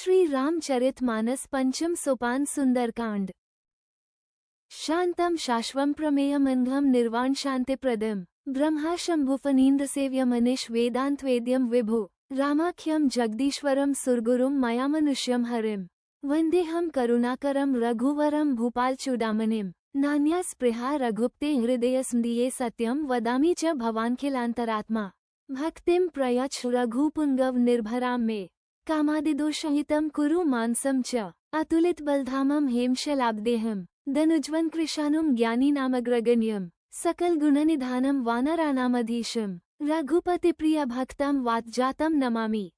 श्री रामचरितमानस पंचम सोपान सुंदरकांड। शांतम शाश्वम प्रमेयमनघम निर्वाण शांतिप्रदम ब्रह्मा शंभुफनीन्द्र सेव्यमनिश वेदांत वेद्यम विभु रामाख्यम जगदीश्वरम सुरगुरुम मयामनुष्यम हरिम वंदेहम करुणाकरम रघुवरम भूपाल चूडामणिम नान्या स्पृहा रघुप्ते हृदयस्मदीये सत्यम वदामि च भवान्खिलांतरात्मा भक्तिम प्रयच्छ रघुपुंगव निर्भराम मे कामादिदोषहितं कुरु मानसं च अतुलित बलधामं हेमशलाब्देहं धनुज्वन् कृशानुं ज्ञानीनामग्रगण्यं सकल गुणनिधानं वानराणामधीशं रघुपति भक्तं वातजातं नमामि।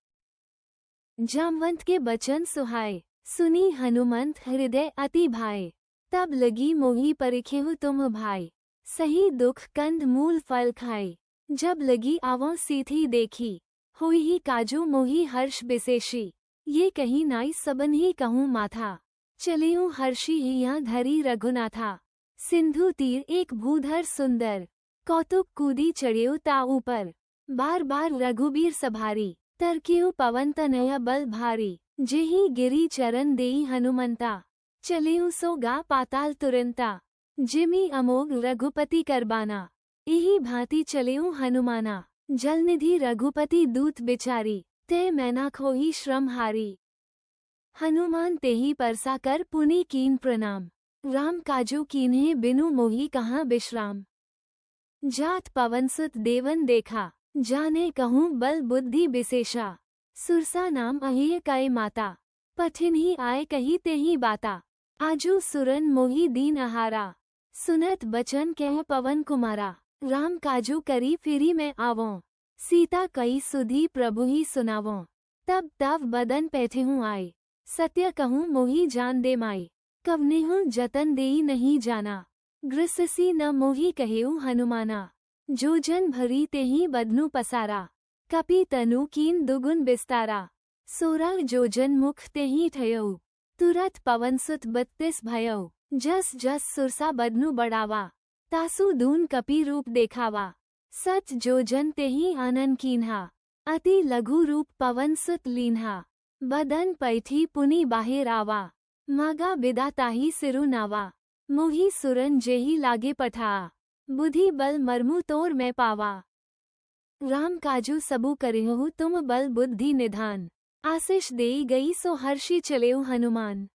जामवंत के बचन सुहाए, सुनी हनुमंत हृदय अति भाए। तब लगी मोही परिखेहु तुम भाई, सही दुख कंद मूल फल खाए। जब लगी आवों सीथी देखी, हुई ही काजू मोही हर्ष विशेषी। ये कही नाई सबन ही कहूँ माथा, चलेऊँ हर्षी हिया धरी रघुनाथा। सिंधु तीर एक भूधर सुंदर, कौतुक कूदी चढ़ेऊ ता ऊपर। बार बार रघुबीर सभारी, तरकेऊ पवन तनया बल भारी। जेही गिरी चरण देई हनुमंता, चलेऊ सो गा पाताल तुरंता। जिमी अमोघ रघुपति करबाना, इही भांति चलेऊ हनुमाना। जलनिधि रघुपति दूत बिचारी, ते मैना खोही श्रम हारी। हनुमान तेही परसा कर पुनि कीन प्रणाम, राम काजू कीन्हे बिनु मोही कहाँ विश्राम। जात पवनसुत देवन देखा, जाने कहूँ बल बुद्धि विशेषा। सुरसा नाम अहिय कै माता, पठिन ही आए कही तेही बाता। आजू सुरन मोही दीन आहारा, सुनत बचन कह पवन कुमारा। राम काजू करी फिरी मैं आवों, सीता कई सुधी प्रभु ही सुनावों। तब तव बदन पैठे हूँ आए, सत्य कहूँ मोही जान दे माई। कवने हूँ जतन देई नहीं जाना, गृससी न मोही कहेऊ हनुमाना। जो जन भरी तेही बदनु पसारा, कपि तनु कीन दुगुन बिस्तारा। 16 जोजन मुख तेही ठयऊ, तुरत पवनसुत 32 भयऊ। जस जस सुरसा बदनु बढ़ावा, तासु दून कपि रूप देखावा। सच जोजन तेही आनन कीन्हा, अति लघु रूप पवन सुत लीन्हा। बदन पैठी पुनि बाहिर आवा, मागा बिदा ताही सिरु नावा। मोही सुरन जेही लागे पठा, बुद्धि बल मरमु तोर मैं पावा। राम काजू सबु करेहु तुम बल बुद्धि निधान, आशीष देई गई सो हर्षी चलेऊ हनुमान।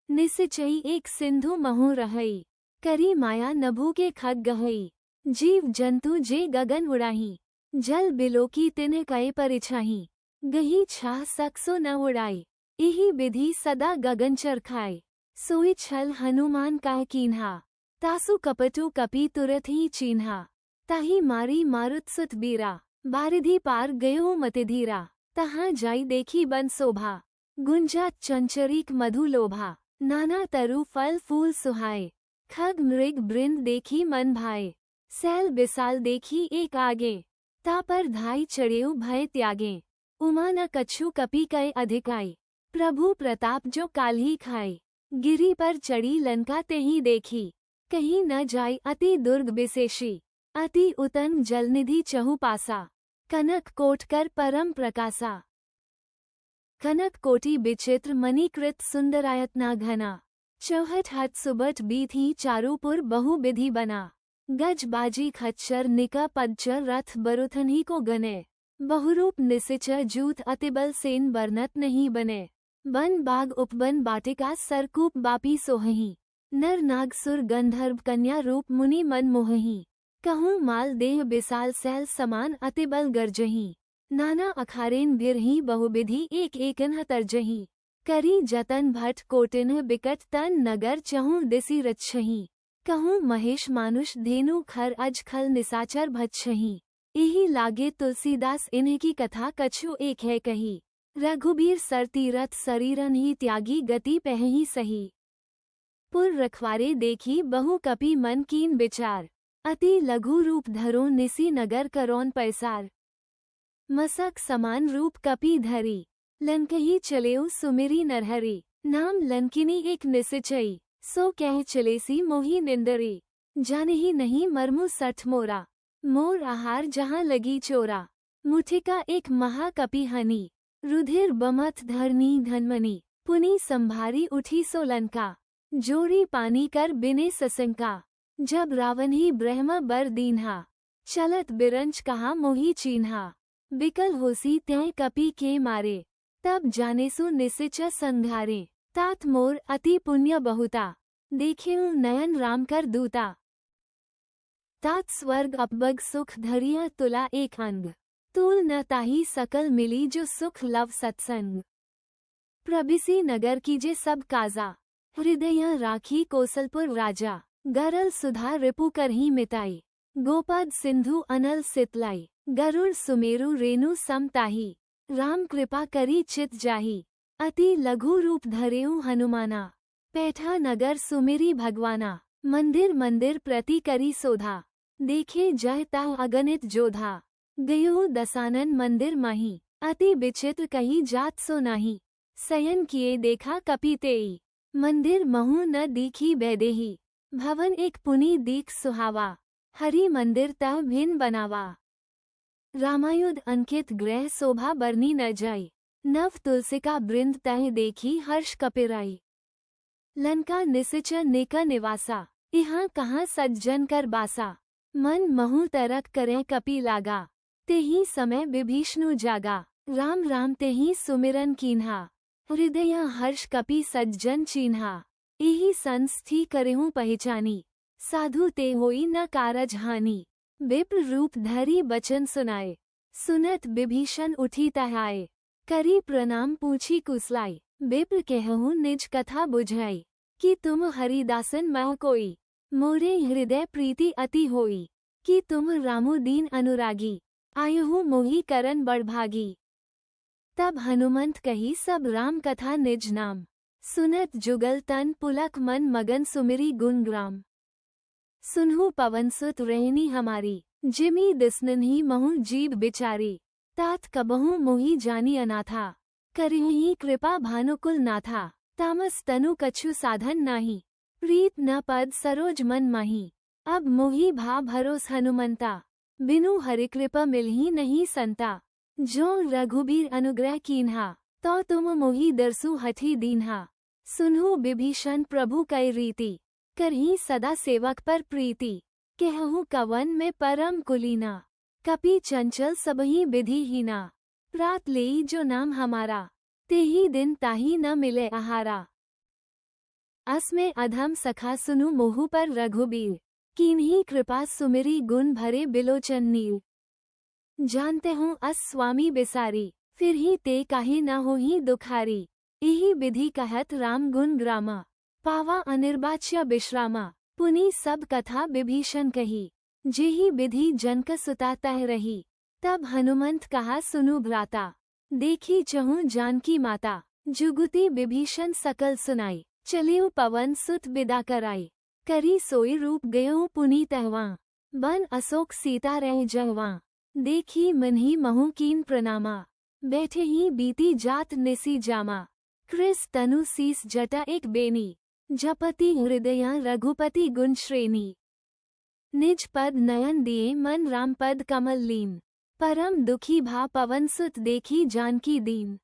निसिचई एक सिंधु महु रहई, करी माया नभु के खग गहई। जीव जंतु जे गगन उड़ाही, जल बिलोकी तिन्ह कए परिछाही। गही छाह सकसो न उड़ाई, इही विधि सदा गगन चरखाए। सोई छल हनुमान काह कीन्हा, तासु कपटु कपि तुरत ही चीन्हा। ताही मारी मारुत सुत बीरा, बारिधि पार गयो मतिधीरा। तहाँ जाई देखी बन शोभा, गुंजा चंचरीक मधु लोभा। नाना तरु फल फूल सुहाए, खग मृग बृंद देखी मन भाए। सैल बिसाल देखी एक आगे, ता पर धाई चढ़ेऊ भय त्यागे। उमा न कछु कपि कै अधिकाई, प्रभु प्रताप जो काल्ही खाए। गिरी पर चढ़ी लंका तेही देखी, कहीं न जाई अति दुर्ग विशेषी। अति उतन जलनिधि चहु पासा, कनक कोट कर परम प्रकाशा। कनक कोटि विचित्र मणिकृत सुंदरायतना घना। चौहट हट सुबट बीथी चारुपुर बहु विधि बना। गज बाजी खच्चर निका पदचर रथ बरुथनी को गने। बहुरूप निसिचर जूथ अतिबल सेन बरनत नहीं बने। बन बाग उपबन बाटिका सरकूप बापी सोहही। नर नाग सुर गंधर्व कन्या रूप मुनि मन मोहही। कहूँ माल देह बिसाल सैल समान अतिबल गर्जही। नाना अखारेन बिरही बहुविधि एक एकन तरजही। करी जतन भट कोटिन बिकट तन नगर चहूँ दिसी रच्छही। कहूँ महेश मानुष धेनु खर अज खल निसाचर भच्छही। इही लागे तुलसीदास इन्हीं की कथा कछु एक है कही। रघुबीर सर तीरथ शरीरन ही त्यागी गति पहही सही। पुर रखवारे देखी बहु कपि मन कीन विचार। अति लघु रूप धरो निसी नगर करौन पैसार। मसक समान रूप कपि धरी, लंकही चलेऊ सुमिरी नरहरी। नाम लंकिनी एक निसिचई, सो कह चलेसी मोही निंदरी। जानही नहीं मरमु सठ मोरा, मोर आहार जहाँ लगी चोरा। मुठिका एक महाकपि हनी, रुधिर बमथ धरनी धनमनी, पुनि संभारी उठी सो लंका। जोड़ी पानी कर बिने सशंका, जब रावण ही ब्रह्म बर दीन्हा। चलत बिरंच कहा मोही चीन्हा, बिकल होसी त्य कपि के मारे। तब जानेसु निसिच संघारे, तात मोर अति पुण्य बहुता। देखेऊ नयन राम कर दूता, तात स्वर्ग अपबग सुख धरिया तुला एक अंग। तूल न ताही सकल मिली जो सुख लव सत्संग। प्रबिसी नगर कीजे सब काजा, हृदय राखी कौशलपुर राजा। गरल सुधा रिपु करही मिताई, गोपद सिंधु अनल सितलाई। गरुड़ सुमेरु रेणु समताही, राम कृपा करी चित जाही। अति लघु रूप धरेऊ हनुमाना, पैठा नगर सुमिरी भगवाना। मंदिर मंदिर प्रति करी सोधा, देखे जह तह अगणित जोधा। गयो दसानन मंदिर माही, अति विचित्र कही जात सो नाही। शयन किए देखा कपि तेई, मंदिर महु न दीखी बैदेही। भवन एक पुनि दीख सुहावा, हरि मंदिर तह भिन्न बनावा। रामायुध अंकित ग्रह शोभा बरनी न जाई, नव तुलसिका बृंद तह देखी हर्ष कपिराई। लंका निसिचर नेका निवासा, यहाँ कहाँ सज्जन कर बासा। मन महु तरक करें कपि लागा, तेही समय विभीषणु जागा। राम राम तेही सुमिरन कीन्हा, हृदय हर्ष कपि सज्जन चीन्हा। एही संस्थि करेहूँ पहचानी, साधु ते होई न कारज हानि। विप्र रूप धरी बचन सुनाए, सुनत विभीषण उठी तहाए। करी प्रणाम पूछी कुशलाई, विप्र कहूँ निज कथा बुझाई। कि तुम हरिदासन मह कोई, मोरे हृदय प्रीति अति होई। कि तुम रामु दीन अनुरागी, आयुहु मोहि करन बड़भागी। तब हनुमंत कही सब राम कथा निज नाम, सुनत जुगल तन पुलक मन मगन सुमिरी गुण ग्राम। सुनहु पवन सुत रहनी हमारी, जिमी दिसनहि महु जीव बिचारी। तात कबहु मोहि जानी अनाथा, करिहि कृपा भानुकुल नाथा। तामस तनु कछु साधन नाही, प्रीत न पद सरोज मन माही। अब मोहि भा भरोस हनुमंता, बिनु हरिकृपा मिलहि नहीं संता। जो रघुबीर अनुग्रह कीन्हा, तो तुम मोहि दरसु हठी दीन्हा। सुनहु विभीषण प्रभु कै रीति, करही सदा सेवक पर प्रीति। कहूँ कवन में परम कुलीना, कपि चंचल सबही विधिहीना। प्रात लेई जो नाम हमारा, तेही दिन ताही न मिले आहारा। असमें अधम सखा सुनु मोहु पर रघुबीर, कीन्ही कृपा सुमिरी गुण भरे बिलोचन नीर। जानते हूँ अस स्वामी बिसारी, फिर ही ते काहे न होही दुखारी। यही विधि कहत राम गुण ग्रामा, पावा अनिर्बाच्य विश्रामा। पुनि सब कथा विभीषण कही, जेही विधि जनक सुता तह रही। तब हनुमंत कहा सुनु भ्राता, देखी चहु जानकी माता। जुगुति विभीषण सकल सुनाई, चलिउ पवन सुत बिदा कराई। करी सोई रूप गयो पुनि तहवा, बन अशोक सीता रह जहवा। देखी मनहि महु कीन प्रणामा, बैठे ही बीती जात निसी जामा। कृस तनु सीस जटा एक बेनी, जपति हृदय रघुपति गुण श्रेणी। निज पद नयन दिए मन राम पद कमल लीन, परम दुखी भा पवन सुत देखी जानकी दीन।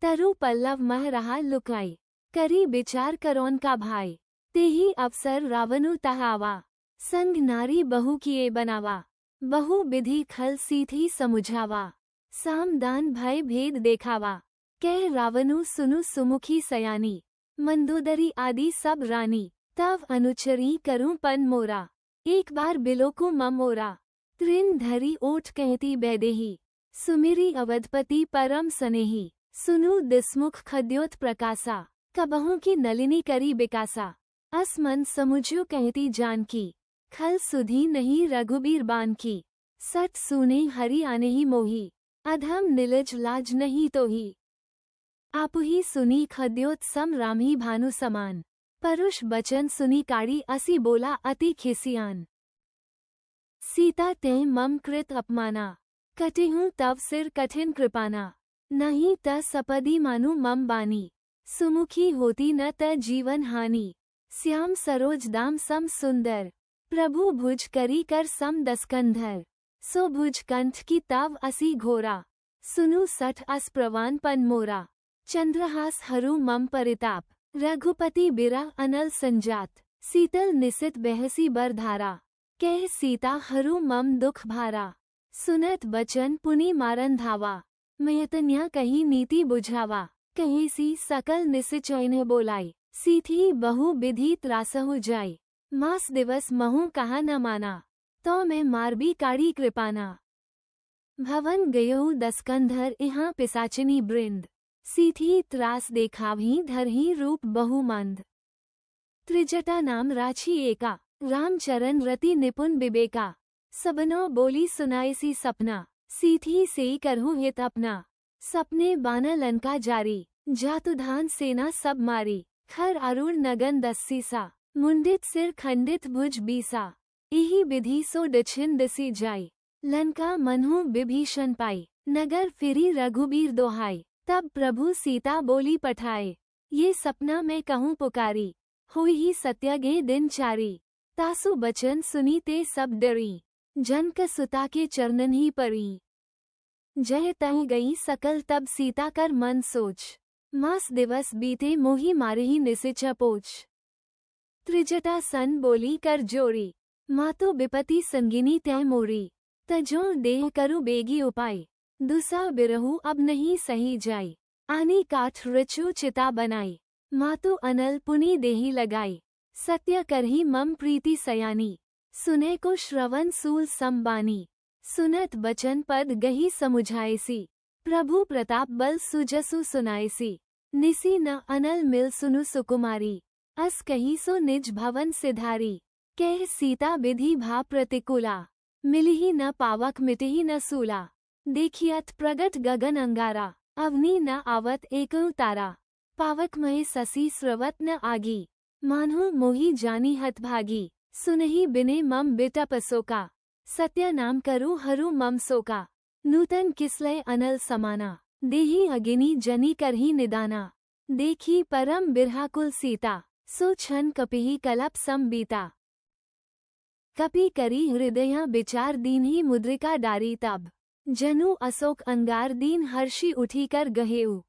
तरु पल्लव मह रहा लुकाई, करी विचार करौन का भाई। तेही अवसर रावणु तहावा, संग नारी बहु किए बनावा। बहु विधि खल सीथी समुझावा, साम दान भय भेद देखावा। कह रावणु सुनु सुमुखी सयानी, मंदोदरी आदि सब रानी। तव अनुचरी करूं पन मोरा, एक बार बिलोकु ममोरा। त्रिन धरी ओठ कहती बैदेही, सुमिरी अवधपति परम सनेही। सुनु दिसमुख खद्योत प्रकाशा, कबहू की नलिनी करी बिकासा। अस मन समुझो कहती जानकी, खल सुधी नहीं रघुबीर बान की। सत सुने हरि आने ही मोही, अधम निलज लाज नहीं तो ही। आपु ही सुनी खद्योत सम राम ही भानु समान। परुष बचन सुनी काड़ी असी बोला अति खिसियान। सीता ते मम कृत अपमाना, कटिहूँ तव सिर कठिन कृपाना। नहीं त सपदी मानु मम बानी, सुमुखी होती न त जीवन हानि। श्याम सरोज दाम सम सुंदर, प्रभु भुज करी कर सम दस्कंधर। सो भुज कंठ की तव असी घोरा, सुनु सठ अस प्रवान पन मोरा। चंद्रहास हरू मम परिताप। रघुपति बिरा अनल संजात। सीतल निसित बहसी बरधारा। कह सीता हरू मम दुख भारा। सुनत बचन पुनि मारन धावा। मयतन्या कही नीति बुझावा। कही सी सकल निसिचैन बोलाई। सीथी बहु विधि त्रासहु जाय। मास दिवस महु कहा न माना। तो मैं मारबी काड़ी कृपाना। भवन गयो दस्कंधर इहाँ पिसाचिनी बृंद। सीथी त्रास देखावही धरही रूप बहुमंद। त्रिजटा नाम राछी एका। रामचरण रति निपुण विवेका। सबनो बोली सुनायसी सपना। सीथी सेई करहु हित अपना। सपने बाना लंका जारी। जातुधान सेना सब मारी। खर अरुण नगन दस्सी सा। मुंडित सिर खंडित भुज बीसा। इही विधि सो दक्षिण दिसी जाय। लंका मनहु विभीषण पाई। नगर फिरी रघुबीर दोहाई। तब प्रभु सीता बोली पठाए। ये सपना मैं कहूँ पुकारी। हुई ही सत्यागे दिन चारी। तासु बचन सुनी ते सब डरी। जनक सुता के चरणन ही परी। जय तह गई सकल तब सीता कर मन सोच। मास दिवस बीते मोही मारही निसिच पोच। त्रिजटा सन बोली कर जोरी। मातो विपति संगिनी तय मोरी। तजो देह करु बेगी उपाय। दुसा बिरहु अब नहीं सही जाय। आनी काठ रचु चिता बनाई। मातु अनल पुनि देही लगाई। सत्य करही मम प्रीति सयानी। सुने को श्रवण सूल संबानी। सुनत बचन पद गही समुझाएसी। प्रभु प्रताप बल सुजसु सुनाएसी। निसी न अनल मिल सुनु सुकुमारी। अस कही सो निज भवन सिधारी। कह सीता विधि भा प्रतिकूला। मिलही न पावक मिटही न सूला। देखियत प्रगट गगन अंगारा। अवनी न आवत एकउ तारा। पावक मय ससी स्रवत न आगी। मान्हु मोही जानी हतभागी। सुनहि बिने मम बिटपसोका। सत्य नाम करु हरू मम सोका। नूतन किसलय अनल समाना। देही अगिनी जनी करही निदाना। देखी परम बिरहाकुल सीता। सो छन कपिही कलप सम बीता। कपि करी हृदय विचार दीन्ही मुद्रिका डारी तब। जनु अशोक अंगार दीन हर्षि उठी कर गहेऊ।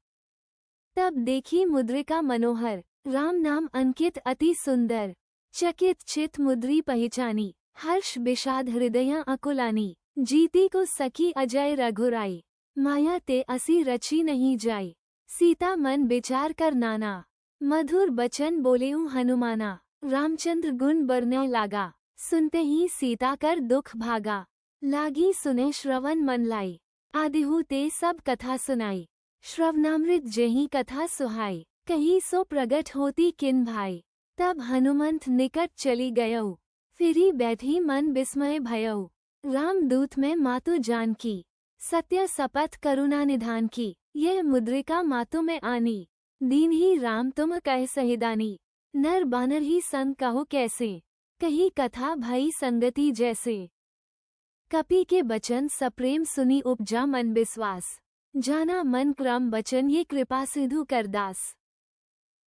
तब देखी मुद्रिका मनोहर। राम नाम अंकित अति सुंदर। चकित चित मुद्री पहचानी। हर्ष विषाद हृदय अकुलानी। जीती को सखी अजय रघुराई। माया ते असी रची नहीं जाय। सीता मन विचार कर नाना। मधुर बचन बोलेऊ हनुमाना। रामचंद्र गुण बरने लागा। सुनते ही सीता कर दुख भागा। लागी सुने श्रवण मन लाई। आदिहु ते सब कथा सुनाई। श्रवणामृत जेहि कथा सुहाई। कही सो प्रगट होती किन भाई। तब हनुमंत निकट चली गयऊ। फिरी बैठी मन विस्मय भयऊ। राम दूत में मातु जानकी। सत्य सपथ करुणा निधान की। यह मुद्रिका मातु में आनी। दीन ही राम तुम कह सहिदानी। नर बानर ही संग कहो कैसे। कही कथा भई संगति जैसे। कपि के बचन सप्रेम सुनी उपजा मन विश्वास। जाना मन क्रम बचन ये कृपा सिधु कर दास।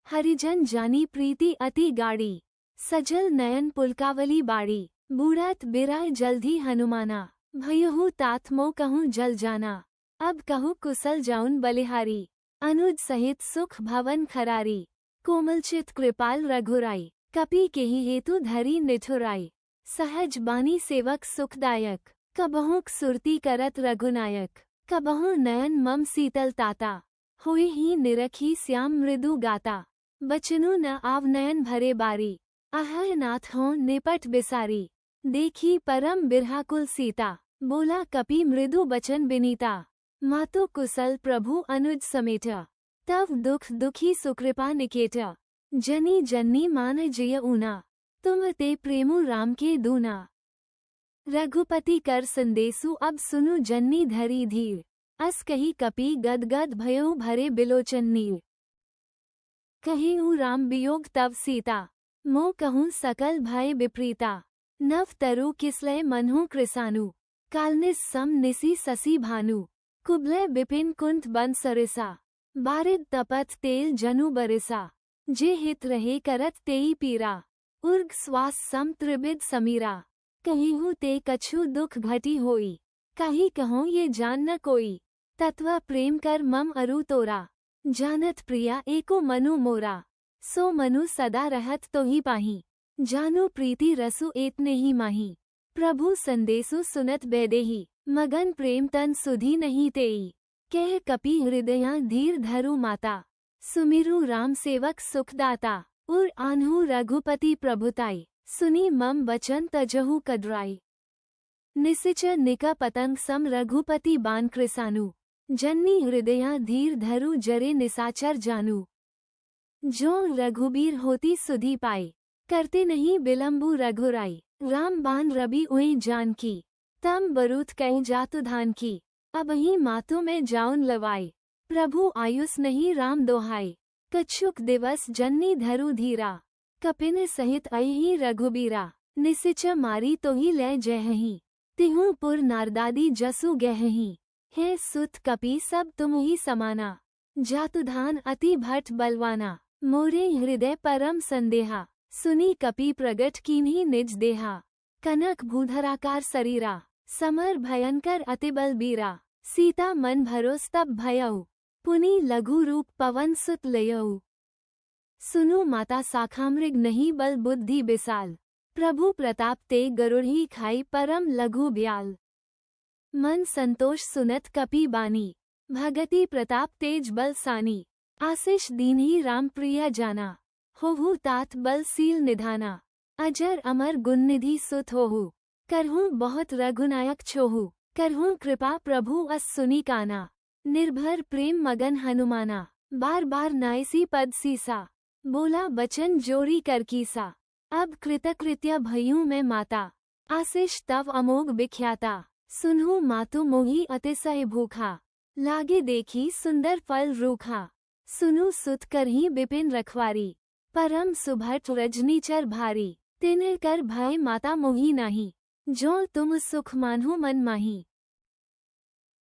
हरिजन जानी प्रीति अति गाड़ी। सजल नयन पुलकावली बाड़ी। बूढ़त बिराय जल्दी हनुमाना। भयहु तात मो कहूँ जल जाना। अब कहूँ कुशल जाउन बलिहारी। अनुज सहित सुख भवन खरारी। कोमलचित कृपाल रघुराई। कपि केहि हेतु धरी निठुराई। सहज बानी सेवक सुखदायक। कबहुक सुरती करत रघुनायक। कबहु नयन मम शीतल ताता। हुई ही निरखी श्याम मृदु गाता। बचनु न आव नयन भरे बारी। अहय नाथ हो निपट बिसारी। देखी परम बिरहाकुल सीता। बोला कपि मृदु बचन बिनीता। मातु कुशल प्रभु अनुज समेटा। तव दुख दुखी सुकृपा निकेटा। जनी जन्नी मान जिय ऊना। तुम ते प्रेमु राम के दूना। रघुपति कर संदेसु अब सुनु जन्नी धरी धीर। अस कही कपि गदगद भयउ भरे बिलोचन नीर। कहेऊ राम वियोग तव सीता। मो कहूँ सकल भय विप्रीता। नव तरु किसलय मनहु कृसानु। कालनिस सम निसी ससी भानु। कुबलय बिपिन कुंत बन सरिसा। बारिद तपत तेल जनु बरिसा। जे हित रहे करत तेई पीरा। उर्ग श्वास सम त्रिबिद समीरा। कहिहु ते कछु दुख घटी होई। कही कहो ये जान न कोई। तत्व प्रेम कर मम अरु तोरा, जानत प्रिया एको मनु मोरा, सो मनु सदा रहत तो ही पाही, जानु प्रीति रसु एतने ही माही, प्रभु संदेसु सुनत बैदेही, मगन प्रेम तन सुधी नहीं तेई, कह कपि हृदया धीर धरु माता, सुमिरु राम सेवक सुखदाता, उर आन्हु रघुपति प्रभुताई, सुनी मम वचन तजहु कदराई। निसिचर निका पतंग सम रघुपति बान कृसानु, जन्नी हृदया धीर धरु जरे निसाचर जानू, जो रघुबीर होती सुधी पाई, करते नहीं बिलम्बु रघुराई, राम बान रबी उई जानकी, तम बरूथ कहीं जातु धान की, अब ही मातु में जाउन लवाई, प्रभु आयुष नहीं राम दोहाई, कछुक दिवस जन्नी धरु धीरा, कपिन सहित अहि रघुबीरा, निसिच मारी तो ही ले जयहि, तिहु पुर नारदादी जसु गहहि, हे सुत कपि सब तुम ही समाना, जातुधान अति भट बलवाना, मोरे हृदय परम संदेहा, सुनी कपि प्रगट कीन्ही निज देहा, कनक भूधराकार शरीरा, समर भयंकर अति बलबीरा, सीता मन भरोस तब भयऊ, पुनि लघु रूप पवन सुत लयऊ, सुनु माता साखामृग नहीं बल बुद्धि बिसाल, प्रभु प्रताप ते गरुड़ी खाई परम लघु ब्याल, मन संतोष सुनत कपि बानी, भगति प्रताप तेज बल सानी, आशीष दीन्ही राम प्रिय जाना, होहु तात बल सील निधाना, अजर अमर गुण निधि सुत होहु, करहूँ बहुत रघुनायक छोहु, करहूँ कृपा प्रभु अस सुनी काना, निर्भर प्रेम मगन हनुमाना, बार बार नायसी पद सीसा, बोला बचन जोरी कर कीसा, अब कृतकृत्य भयूँ मैं माता, आशीष तव अमोघ बिख्याता, सुनहु मातु मोही अतिशय भूखा, लागे देखी सुंदर फल रूखा, सुनु सुत करही बिपिन रखवारी, परम सुभट रजनीचर भारी, तिन्ह कर भय माता मोही नाही, जो तुम सुख मानहु मन माही,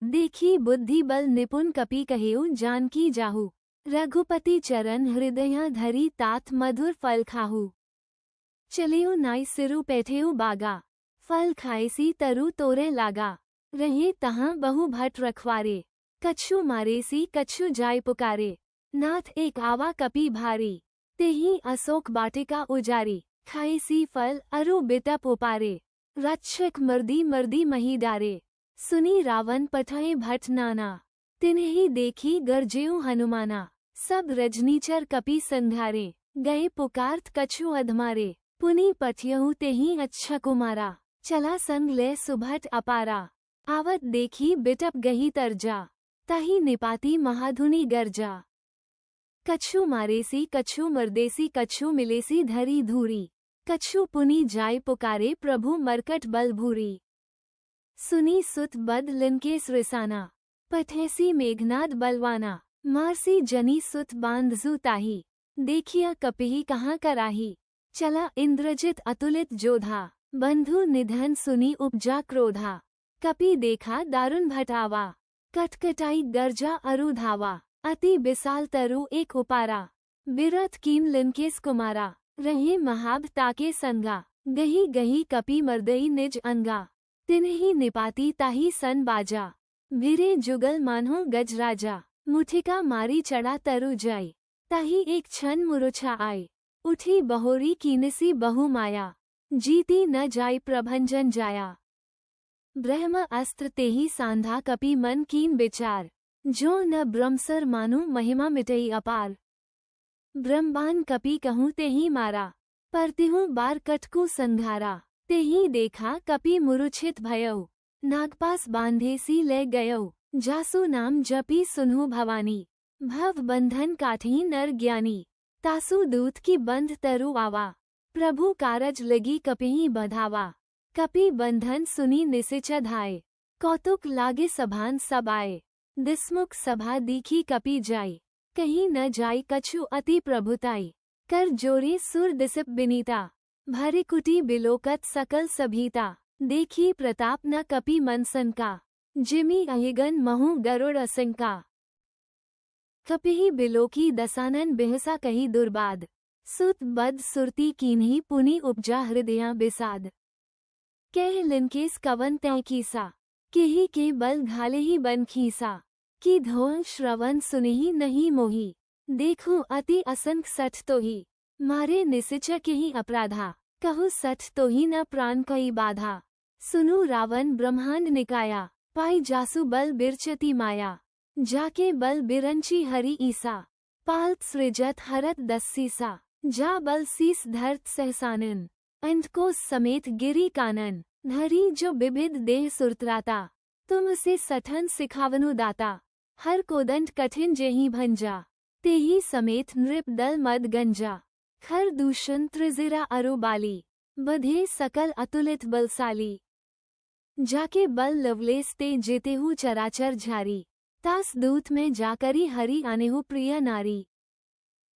देखी बुद्धि बल निपुण कपि कहेउ जानकी जाहु, रघुपति चरण हृदय धरी तात मधुर फल खाहु, चलेउ नाई सिरु पैठेउ बागा, फल खाएसी तरु तोरे लागा, रहे तहाँ बहु भट रखवारे, कछु मारेसी कछु जाय पुकारे, नाथ एक आवा कपि भारी, तेहि अशोक बाटिका उजारी, खाएसी फल अरु बिटप उपारे, रक्षक मर्दी मर्दी मही डारे, सुनी रावण पठाए भट नाना, तिन्हि देखी गरजेउ हनुमाना, सब रजनीचर कपि संधारे, गए पुकारत कछु अधमारे, पुनि पठियहु तेहि अच्छा कुमारा, चला संग ले सुभट अपारा, आवत देखी बिटप गही तरजा, तहि निपाती महाधुनि गर्जा, कछु मारेसी कछु मर्देसी कछु मिलेसी धरी धूरी, कछु पुनि जाय पुकारे प्रभु मरकट बल भूरी, सुनी सुत बद लिनकेस रिसाना, पठेसी मेघनाद बलवाना, मारसी जनी सुत बांधजु ताही, देखिया कपिही कहाँ कराही, चला इंद्रजित अतुलित जोधा, बंधु निधन सुनी उपजा क्रोधा, कपि देखा दारुण भटावा, कटकटाई गर्जा अरु धावा, अति बिसाल तरु एक उपारा, बिरथ कीन लिनकेस कुमारा, रहे महाब ताके संगा, गही गही कपि मर्दई निज अंगा, तिन्हि निपाती ताही सन बाजा, भिरे जुगल मान्हो गज राजा, मुठिका मारी चढ़ा तरु जाय, ताही एक क्षण मुरुछा आय, उठी बहोरी कीनसी बहु माया, जीती न जाय प्रभंजन जाया, ब्रह्म अस्त्र तेहि सांधा कपि मन कीन विचार, जो न ब्रह्मसर मानु महिमा मिटई अपार, ब्रह्मांड कपि कहूँ तेहि मारा, परतिहु बार कटकु संघारा, तेहि देखा कपि मुरुछित भयउ, नागपास बांधेसी ले गयउ, जासु नाम जपी सुनहु भवानी, भव बंधन काटहि नर ज्ञानी, तासु दूत की बंध तरु आवा, प्रभु कारज लगी कपिहि बधावा, कपि बंधन सुनी निसिच धाय, कौतुक लागे सभान सब आए, दिसमुख सभा दीखी कपि जाय, कहीं न जाय कछु अति प्रभुताई, कर जोरे सुर दिसप बिनीता, भरे कुटी बिलोकत सकल सभीता, देखी प्रताप न कपि मनसन का, जिमि अहिगन महु गरुड़ असंका, कपिहि बिलोकी दसानन बिहसा कही दुर्बाद, सुत बद सुरती कीन्ही पुनि उपजा हृदया बिसाद, कह लिनकेस कवन तय कीसा, केहि के बल घाले ही बन खीसा, कि धों श्रवण सुनिहि नहीं मोहि। देखूं अति असंख सठ तो ही, मारे निसिचक ही अपराधा। कहूँ सठ तो ही न प्राण कई बाधा। सुनु रावण ब्रह्मांड निकाया, पाई जासु बल बिरचती माया। जाके बल बिरंची हरि ईसा, पाल्त सृजत हरत दस सीसा। जा बल सीस धरत सहसानन, अंधकोश समेत गिरी कानन। धरी जो विविध देह सुरत्राता, तुम से सठन सिखावनु दाता। हर कोदंड कठिन जेहि भंजा, तेहि समेत नृप दल मद गंजा। खर दूषण त्रिजिरा अरु बाली, बधे सकल अतुलित बलशाली। जाके बल लवलेस ते जेतेहु चराचर झारी। तास दूत में जाकरी हरि आनेहु प्रिय नारी।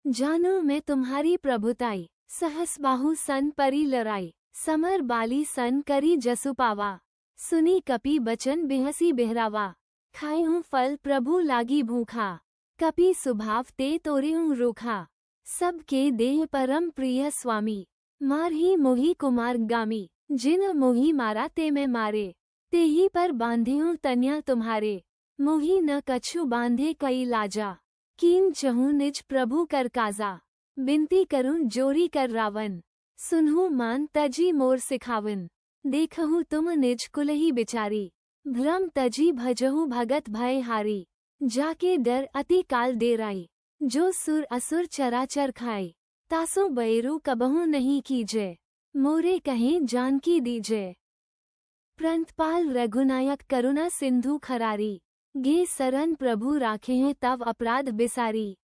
जानो मैं तुम्हारी प्रभुताई, सहस बाहु सन परी लड़ाई। समर बाली सन करी जसु पावा, सुनी कपि बचन बिहसी बिहरावा। खाए हूँ फल प्रभु लागी भूखा, कपि सुभाव ते तोरे हूँ रूखा। सबके देह परम प्रिय स्वामी, मार ही मोहि कुमार गामी। जिन मोहि मारा ते मैं मारे, ते ही पर बांधे हूँ तन्या तुम्हारे। मोहि न कछु बांधे कई लाजा, कीन चहूँ निज प्रभु कर काजा। बिनती करूँ जोरी कर रावण, सुनहु मान तजी मोर सिखावन। देखहु तुम निज कुलही बिचारी, भ्रम तजी भजहु भगत भय हारी। जाके डर अति काल डेराई, जो सुर असुर चराचर खाए। तासो बैरू कबहु नहीं कीजे, मोरे कहें जानकी दीजे। प्रंतपाल रघुनायक करुणा सिंधु खरारी, गे सरन प्रभु राखे हैं तव अपराध बिसारी।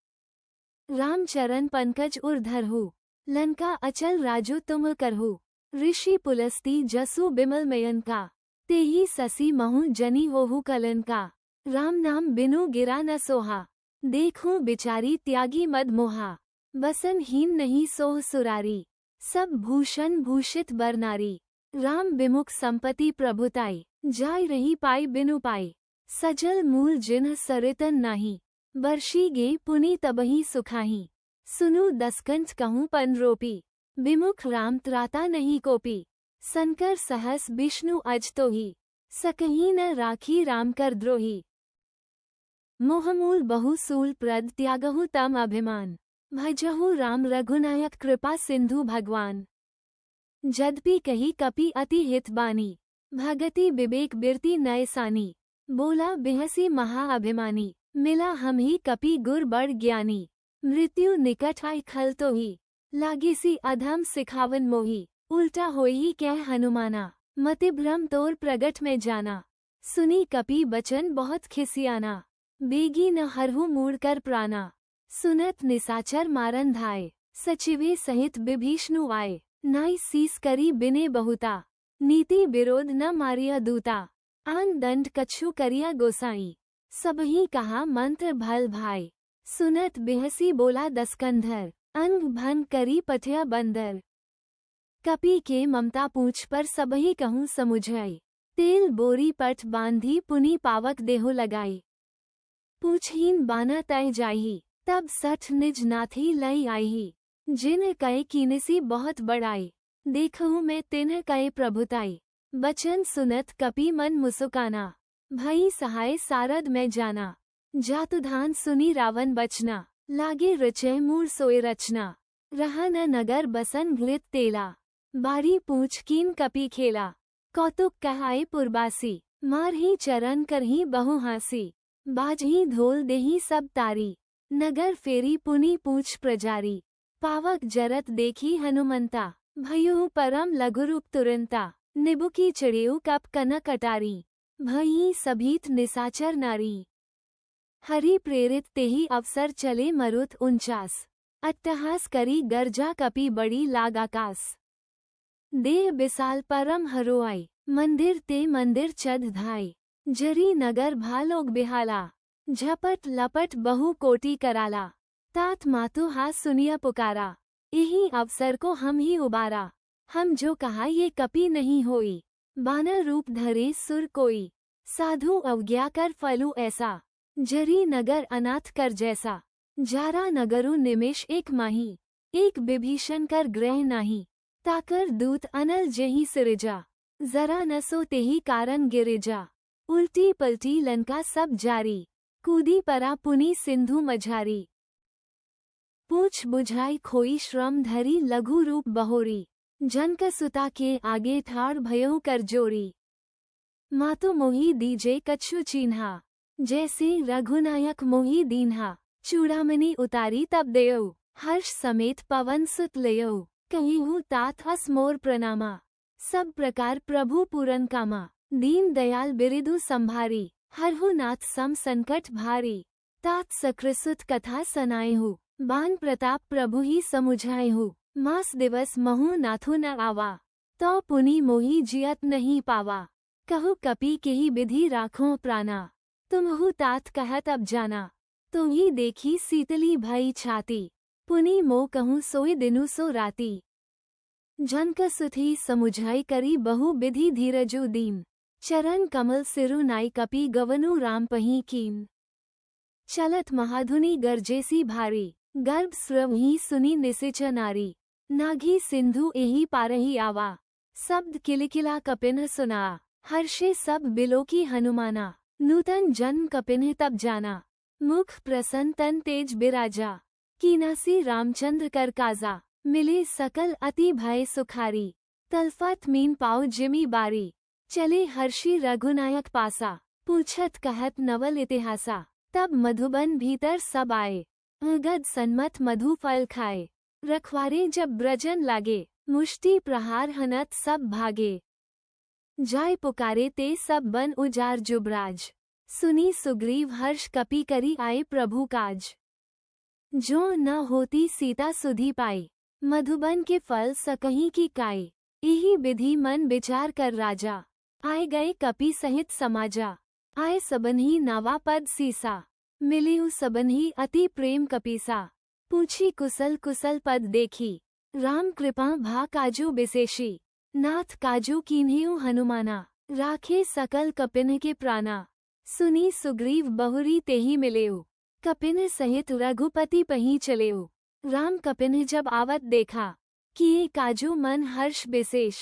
रामचरण पंकज उर धरहु, लंका अचल राजू तुम करहु। ऋषि पुलस्ती जसु बिमल मयन का, तेहि ससी महु जनी होहु कलन का। राम नाम बिनु गिरा न सोहा, देखूं बिचारी त्यागी मद मोहा। बसन हीन नहीं सोह सुरारी, सब भूषण भूषित बरनारी। राम विमुख संपत्ति प्रभुताई, जाय रही पाई बिनु पाई। सजल मूल जिन्ह सरितन नाही, बर्षी गे पुनि तबहि सुखाही। सुनु दसकंठ कहूँ पन रोपी, विमुख राम त्राता नहीं कोपी। संकर सहस विष्णु अज तो ही, सकहीं न राखी राम कर द्रोही। मोहमूल बहुसूल प्रद त्यागहु तम अभिमान, भजहु राम रघुनायक कृपा सिंधु भगवान। जदपि कही कपि अति हित बानी, भगति विवेक बिरती नय सानी। बोला बिहसी महाअभिमानी, मिला हम ही कपि गुर बड़ ज्ञानी। मृत्यु निकट आई खल तो ही, लागिसी अधम सिखावन मोही। उल्टा होई कह हनुमाना, मति भ्रम तोर प्रगट में जाना। सुनी कपि बचन बहुत खिसियाना, बेगी न हरहु मूड कर प्राणा। सुनत निसाचर मारन धाय, सचिवे सहित विभीषणु आए। नाई सीस करी बिने बहुता, नीति विरोध न मारिया दूता। आन दंड कछु करिया गोसाई, सबही कहा मंत्र भल भाई। सुनत बिहसी बोला दसकंधर, अंग भन करी पथिया बंदर। कपि के ममता पूछ पर सबही कहूँ समुझाई, तेल बोरी पट बांधी पुनि पावक देहो लगाई। पूछहीन बाना तय जाही, तब सठ निज नाथी लई आईही। जिन कहे कीनेसी बहुत बड़ाई, देखहु मैं तिन्ह कहे प्रभुताई। बचन सुनत कपि मन मुसुकाना, भई सहाय सारद में जाना। जातुधान सुनी रावण बचना, लागे रचे मूर सोए रचना। रहा न नगर बसन घृत तेला, बारी पूछ कीन कपि खेला। कौतुक कहाए पुरबासी, मार ही चरण करही बहु हासी। बाजही धोल देही सब तारी, नगर फेरी पुनि पूछ प्रजारी। पावक जरत देखी हनुमंता, भयुहु परम लघुरूप तुरंता। निबुकी चिड़ेऊ कप कनक अटारी, भई सभीत निसाचर नारी। हरि प्रेरित तेहि अवसर चले मरुत 49, अट्टहास करी गर्जा कपि बड़ी लाग आकाश। देह बिसाल परम हरोआई, मंदिर ते मंदिर चद धाई। जरी नगर भालोग बिहाला, झपट लपट बहु कोटि कराला। तात मातु हाथ सुनिया पुकारा, यही अवसर को हम ही उबारा। हम जो कहा ये कपि नहीं होई, बानर रूप धरे सुर कोई। साधु अवज्ञा कर फलु ऐसा, जरी नगर अनाथ कर जैसा। जारा नगरु निमिष एक माही, एक विभीषण कर ग्रह नाही। ताकर दूत अनल जेहि सिरिजा, जरा न सो तेहि कारण गिरिजा। उल्टी पलटी लंका सब जारी, कूदी परा पुनि सिंधु मझारी। पूछ बुझाई खोई श्रम धरी लघु रूप बहोरी। जनक सुता के आगे ठाड़ भयउ कर जोरी। मातु मोहि दीजे कछु चीन्हा। जैसे रघुनायक मोहि दीन्हा। चूड़ामणि उतारी तब देऊ। हर्ष समेत पवन सुत लेऊ। कहिहु तात अस मोर प्रणामा। सब प्रकार प्रभु पूरन कामा। दीन दयाल बिरिदु संभारी। हरहु नाथ सम संकट भारी। तात सकृसुत कथा सनाएहु। बान प्रताप प्रभु ही समुझाएहु। मास दिवस महु नाथु न आवा। तो पुनि मोहि जियत नहीं पावा। कहु कपि केहि विधि राखों प्राणा। तुमहु तात कहत अब जाना। तुम्ही देखी सीतली भई छाती। पुनि मो कहूँ सोई दिनु सो राती। जनक सुथी समुझाई करी बहु विधि धीरजु दीन। चरण कमल सिरु नाई कपि गवनु राम पही कीन। चलत महाधुनि गर्जेसी भारी। गर्भ स्रवहि सुनि निसिच नारी। नाघी सिंधु एहि पारहि आवा। शब्द किलकिला कपिन सुना। हर्षे सब बिलोकी हनुमाना। नूतन जन्म कपिन तब जाना। मुख प्रसन्न तन तेज बिराजा। कीनासी रामचंद्र कर काजा। मिले सकल अति भय सुखारी। तलफत मीन पाओ जिमी बारी। चले हर्षी रघुनायक पासा। पूछत कहत नवल इतिहासा। तब मधुबन भीतर सब आए। गद सन्मत मधु फल खाए। रखवारे जब ब्रजन लागे। मुष्टि प्रहार हनत सब भागे। जाय पुकारे ते सब बन उजार जुबराज। सुनी सुग्रीव हर्ष कपि करी आए प्रभु काज। जो न होती सीता सुधि पाई। मधुबन के फल सकहीं की काई। यही विधि मन विचार कर राजा। आए गए कपि सहित समाजा। आए सबनहि नावा पद सीसा। मिलियु सबनहि अति प्रेम कपीसा। पूछी कुशल कुशल पद देखी। राम कृपा भा काजू विशेषी। नाथ काजू कीन्हेउ हनुमाना। राखे सकल कपिन के प्राणा। सुनी सुग्रीव बहुरी तेहि मिलेउ। कपिन सहित रघुपति पही चलेउ। राम कपिन जब आवत देखा। किए काजू मन हर्ष विशेष।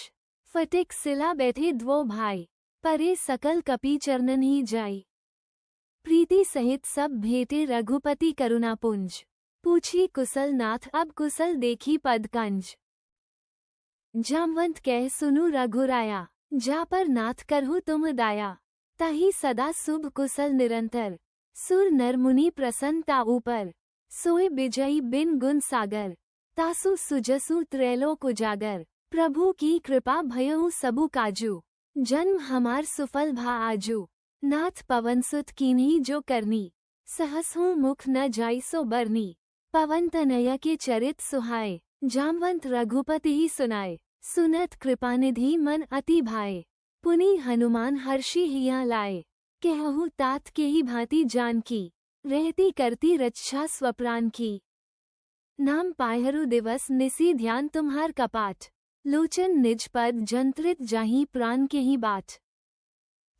फटिक सिला बैठे द्वो भाई। परे सकल कपि चरणन ही जाई। प्रीति सहित सब भेटे रघुपति करुणापुंज। पूछी कुशल नाथ अब कुशल देखी पदकंज। जामवंत कह सुनु रघुराया। जा पर नाथ करहु तुम दाया। तही सदा शुभ कुशल निरंतर। सुर नर मुनि प्रसन्नता ऊपर। सोए बिजई बिन गुण सागर। तासु सुजसु त्रैलोक उजागर। प्रभु की कृपा भयउ सबु काजू। जन्म हमार सुफल भा आजू। नाथ पवन सुत कीन्ही जो करनी। सहसहु मुख न जाई सो बरनी। पवन तनया के चरित सुहाए। जामवंत रघुपति ही सुनाए। सुनत कृपानिधि मन अति भाए। पुनि हनुमान हर्षि हिया लाए। कहहु तात के ही भांति जान की। रहती करती रक्षा स्वप्रान की। नाम पायहरु दिवस निसी ध्यान तुम्हार कपाट। लोचन निज पद जंत्रित जाही प्राण के ही बाट।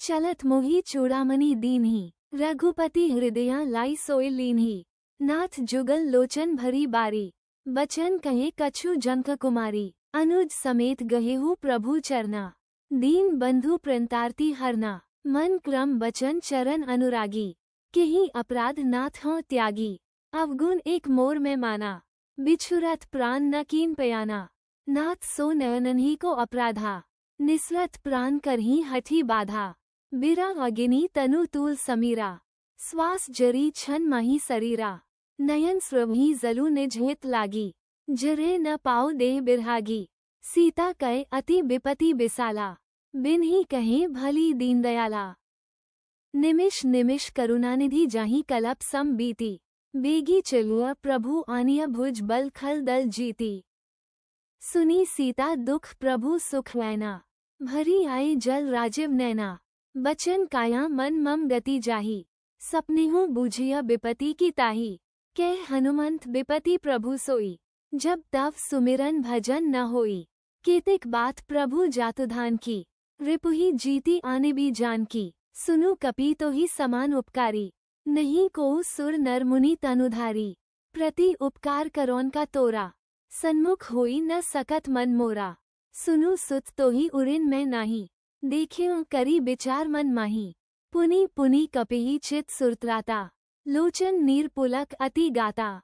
चलत मोहि चूड़ामणि दीन्ही। रघुपति हृदया लाई सोय लीन्ही। नाथ जुगल लोचन भरी बारी। बचन कहे कछु जनक कुमारी। अनुज समेत गहेहु प्रभु चरना। दीन बंधु प्रणतारती हरना। मन क्रम बचन चरण अनुरागी। केहि अपराध नाथ हों त्यागी। अवगुण एक मोर में माना। बिछुरत प्राण न कीन पयाना। नाथ सो नयनहि को अपराधा। निसरत प्राण करही हठी बाधा। बिरा अगिनी तनु तूल समीरा। श्वास जरी छन माही शरीरा। नयन स्रवहि जलु निज हित लागी। जरे न पाओ देह बिरहागी। सीता कहे अति विपति बिसाला। बिन ही कहे भली दीन दयाला। निमिष निमिष करुणानिधि जाहि कलप सम बीती। बेगी चलुआ प्रभु आनिया भुज बल खल दल जीती। सुनी सीता दुख प्रभु सुख वैना। भरी आए जल राजीव नैना। बचन काया मन मम गति जाही। सपनेहु बूझिया विपति की ताही। कह हनुमंत विपति प्रभु सोई। जब तव सुमिरन भजन न होई। केतिक बात प्रभु जातुधान की। रिपुहि जीती आने भी जान की। सुनु कपि तो ही समान उपकारी। नहीं को सुर नर मुनि तनुधारी। प्रति उपकार करोन का तोरा। सन्मुख होई न सकत मन मोरा। सुनु सुत तो ही उरिन में नाही। देखियो करी विचार मन माही। पुनि पुनि कपिहि चित सुरत्राता, लोचन नीर पुलक अति गाता।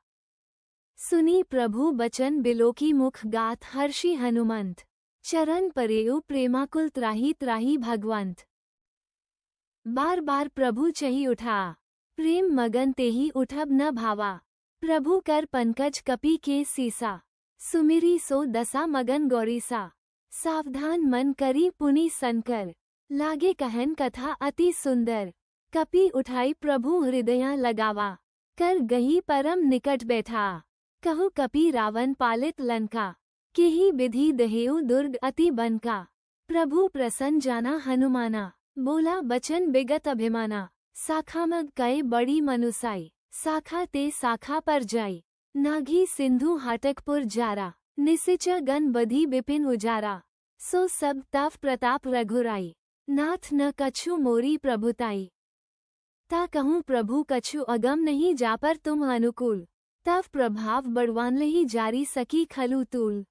सुनी प्रभु बचन बिलोकी मुख गात हर्षि हनुमंत, चरण परेउ प्रेमाकुल त्राही त्राही भगवंत। बार बार प्रभु चही उठा, प्रेम मगन तेहि उठब न भावा। प्रभु कर पंकज कपि के सीसा, सुमिरी सो दसा मगन गौरीसा। सावधान मन करी पुनि सनकर, लागे कहन कथा अति सुंदर। कपि उठाई प्रभु हृदया लगावा, कर गही परम निकट बैठा। कहु कपि रावण पालित लंका, केहि विधि दहेउ दुर्ग अति बनका। प्रभु प्रसन्न जाना हनुमाना, बोला बचन बिगत अभिमाना। साखा मग कए बड़ी मनुसाई, साखा ते साखा पर जाई। नाघी सिंधु हाटकपुर जारा, निसिच गन बधी बिपिन उजारा। सो सब तव प्रताप रघुराई, नाथ न कछु मोरी प्रभुताई। ता कहूँ प्रभु कछु अगम नहीं जा पर तुम अनुकूल, तव प्रभाव बड़वान लही जारी सकी खलु तूल।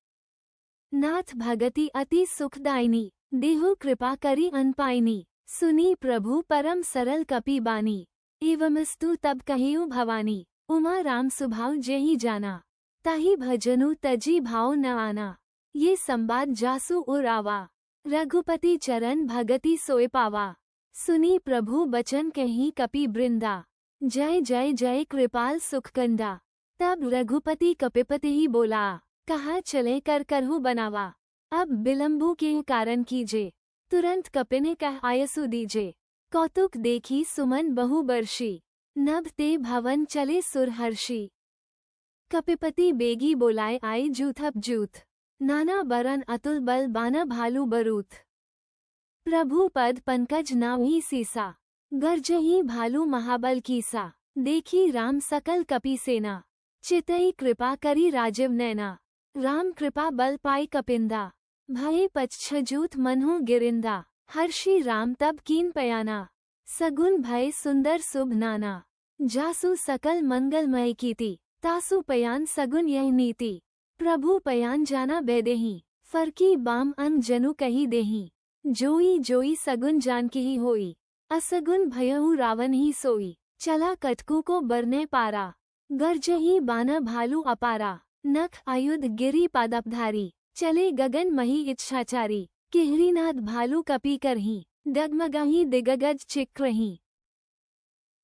नाथ भगति अति सुखदायिनी, देहु कृपा करी अनपाइनी। सुनी प्रभु परम सरल कपि बानी, एवमस्तु तब कहिउ भवानी। उमा राम सुभाव जेहि जाना, ताहि भजनु तजी भाव न आना। ये संवाद जासु उर आवा, रघुपति चरण भगति सोए पावा। सुनी प्रभु बचन कहीं कपि बृंदा, जय जय जय कृपाल सुखकंदा। तब रघुपति कपिपति ही बोला, कहा चले कर करहु बनावा। अब विलंबु के कारण कीजे, तुरंत कपिने कह आयसु दीजे। कौतुक देखी सुमन बहु बर्षी, नभ ते भवन चले सुरहर्षि। कपिपति बेगी बोलाए आए जूथप जूथ, नाना बरन अतुल बल बाना भालू बरूथ। प्रभु पद पंकज नावही सीसा, गर्जही भालू महाबल कीसा। देखी राम सकल कपि सेना, चितई कृपा करी राजीव नैना। राम कृपा बल पाई कपिंदा, भये पच्छजूथ मनहु गिरिंदा। हर्षि राम तब कीन पयाना, सगुन भय सुंदर शुभ नाना। जासु सकल मंगलमय कीति, तासु पयान सगुन यह नीति। प्रभु पयान जाना बेदेही, फरकी बाम अन जनु कही देही। जोई जोई सगुन जान की ही होई, असगुन भयहु रावण ही सोई। चला कटकू को बरने पारा, गर्जही बाना भालू अपारा। नख आयुध गिरी पादपधारी, चले गगन मही इच्छाचारी। किहरीनाद भालू कपि करही, डगमगाही दिगगज चिक्रही।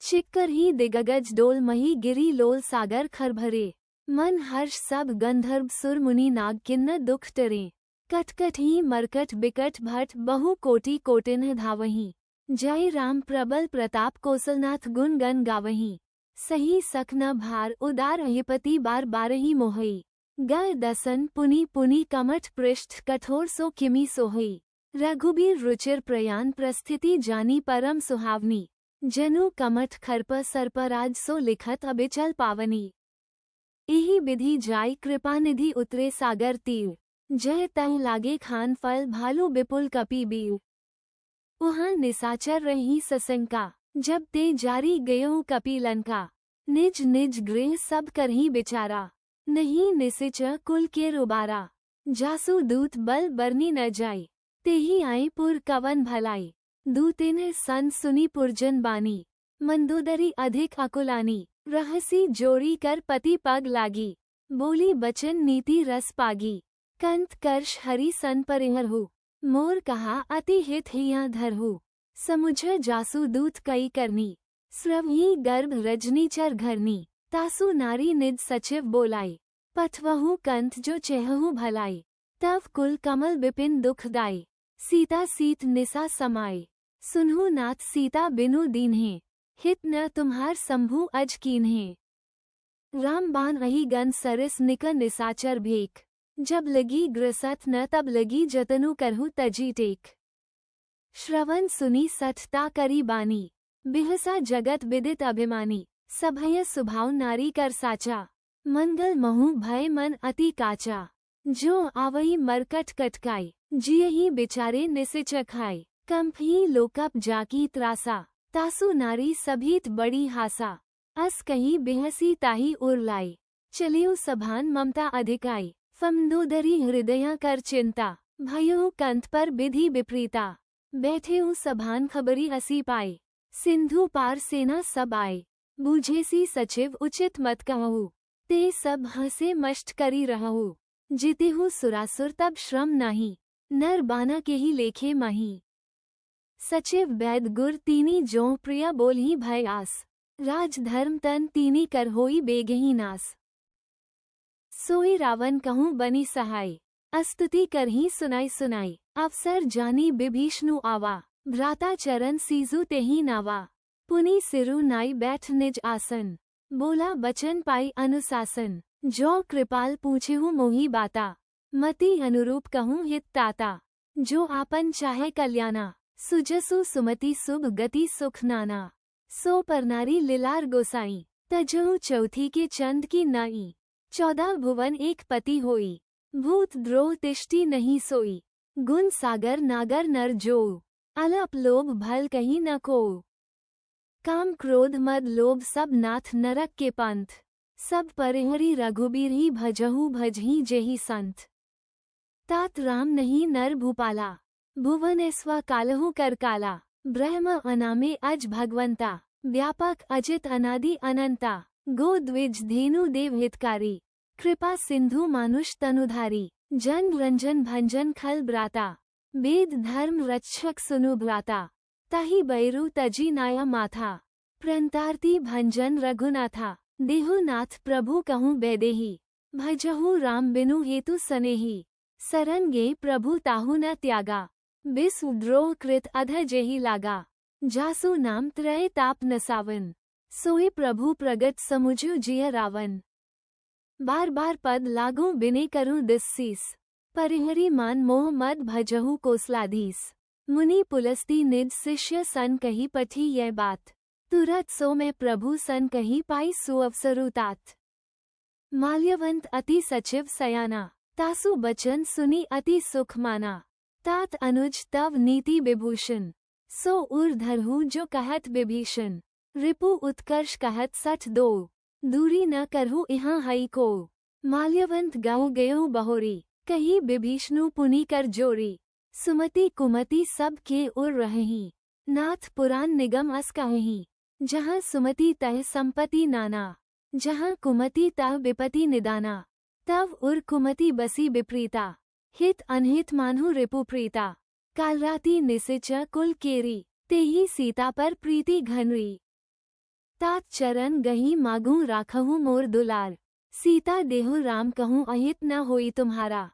चिक्कर ही दिगगज डोल मही गिरी लोल सागर खरभरे। मन हर्ष सब गंधर्व सुर मुनि नाग किन्न दुख टरे। कटकट ही मरकट बिकट भट बहु कोटि कोटिन धावही। जय राम प्रबल प्रताप कौसलनाथ गुण गण गावही। सही सख न भार उदार अहिपति बार बारही मोहई। गय दसन पुनि पुनि कमठ पृष्ठ कठोर सो किमि सोहई। रघुबीर रुचिर प्रयान प्रस्थिति जानी परम सुहावनी। जनु कमठ खरप सर्पराज सो लिखत अबिचल पावनी। एहि विधि जाय कृपानिधि उतरे सागर तीर। जय तह लागे खान फल भालू विपुल कपि बीर। उहाँ निसाचर रही सशंका, जब ते जारी गयो कपि लंका। निज निज गृह सब करही बिचारा, नहीं निसिच कुल के रुबारा। जासु दूत बल बरनी न जाय, तेहि आई पुर कवन भलाई। दूतिन सन सुनी पुरजन बानी, मंदोदरी अधिक अकुलानी। रहसी जोड़ी कर पति पग लागी, बोली बचन नीति रस पागी। कंत कर्ष हरि सन परिहरहु, मोर कहा अति हित हिया धरहु। समुझ जासु दूत कई करनी, स्रवही गर्भ रजनीचर घरनी। तासु नारी निज सचिव बोलाई, पठवहु कंत जो चेहहु भलाई। तव कुल कमल बिपिन दुखदाई, सीता सीत निसा समाई। सुनहु नाथ सीता बिनु दीन्हे, हित न तुम्हार संभु अज कीन्हे। राम बान रही गन सरस निक निसाचर भेक। जब लगी ग्रसत न तब लगी जतनु करहु तजी टेक। श्रवण सुनी सठता करी बानी, बिहसा जगत विदित अभिमानी। सभय सुभाव नारी कर साचा, मंगल महु भय मन अति काचा। जो आवई मरकट कटकाई, जियहि बिचारे निसिच खाई। कंपही लोकप जाकी त्रासा, तासु नारी सभीत बड़ी हासा। अस कही बिहसी ताही उरलाई, चलियो सभान ममता अधिकाई। फमदोदरी हृदया कर चिंता, भयो कंत पर विधि विपरीता। बैठेऊ सभान खबरी असी पाई, सिंधु पार सेना सब आए, बूझे सी सचिव उचित मत कहूँ। ते सब हंसे मष्ट करी रहू, जितिहु सुरासुर तब श्रम नाही, नर बाना के ही लेखे माही। सचिव वैद गुर तीनी जो प्रिय बोलही भय आस, राज धर्म तन तीनी कर होई बेगही नास। सोई रावण कहूँ बनी सहाय, अस्तुति करही सुनाई सुनाई। अवसर जानी बिभीषणु आवा, भ्राता चरण सीजु तेही नावा। पुनि सिरु नाई बैठ निज आसन, बोला बचन पाई अनुशासन। जो कृपाल पूछेहु मोही बाता, मति अनुरूप कहूँ हित ताता। जो आपन चाहे कल्याणा, सुजसु सुमति शुभ गति सुख नाना। सो पर नारी लिलार गोसाई, तजहु चौथी के चंद की नाई। 14 भुवन एक पति होई, भूत द्रोह तिष्टि नहीं सोई। गुण सागर नागर नर जो, अलप लोभ भल कहीं न को। काम क्रोध मद लोभ सब नाथ नरक के पंथ, सब परिहरी रघुबीर ही भजहु भजही जेहि संत। तात राम नहीं नर भूपाला, भुवनेस्वा कालहु कर काला। ब्रह्म अनामे अज भगवंता, व्यापक अजित अनादि अनंता। गो द्विज धेनु देव हितकारी, कृपा सिंधु मानुष तनुधारी। जन रंजन भंजन खल ब्राता, वेद धर्म रक्षक सुनु ब्राता। ताहि बैरु तजी नाया माथा, प्रंतारती भंजन रघुनाथा। देहुनाथ प्रभु कहूँ बैदेही, भजहु राम बिनु हेतु सनेही। सरन गे प्रभु ताहु न त्यागा, बिसु द्रोह कृत अध जेहि लागा। जासु नाम त्रय ताप नसावन, सोई प्रभु प्रगट समुझु जिय रावन। बार बार पद लागू बिने करूँ दिस्सीस, परिहरी मान मोह मद भजहु कोसलाधीस। मुनि पुलस्ती निज शिष्य सन कही पठी यह बात, तुरत सो मैं प्रभु सन कही पाई सुअवसरु तात। माल्यवंत अति सचिव सयाना, तासु बचन सुनी अति सुख माना। तात अनुज तव नीति विभूषण, सो उर धरहु जो कहत विभीषण। रिपु उत्कर्ष कहत सठ दो, दूरी न करहु इहाँ हई को। माल्यवंत गाँव गयो बहोरी, कही विभीषणु पुनि कर जोरी। सुमति कुमति सब के उर रहही, नाथ पुराण निगम अस कहही। जहाँ सुमति तह संपत्ति नाना, जहाँ कुमति तह विपति निदाना। तव उर कुमति बसी विप्रीता, हित अनहित मानहु रिपु प्रीता। कालराति निसिच कुल केरी, तेही सीता पर प्रीति घनरी। तात चरण गही मागू राखहु मोर दुलार, सीता देहु राम कहूँ अहित न होई तुम्हारा।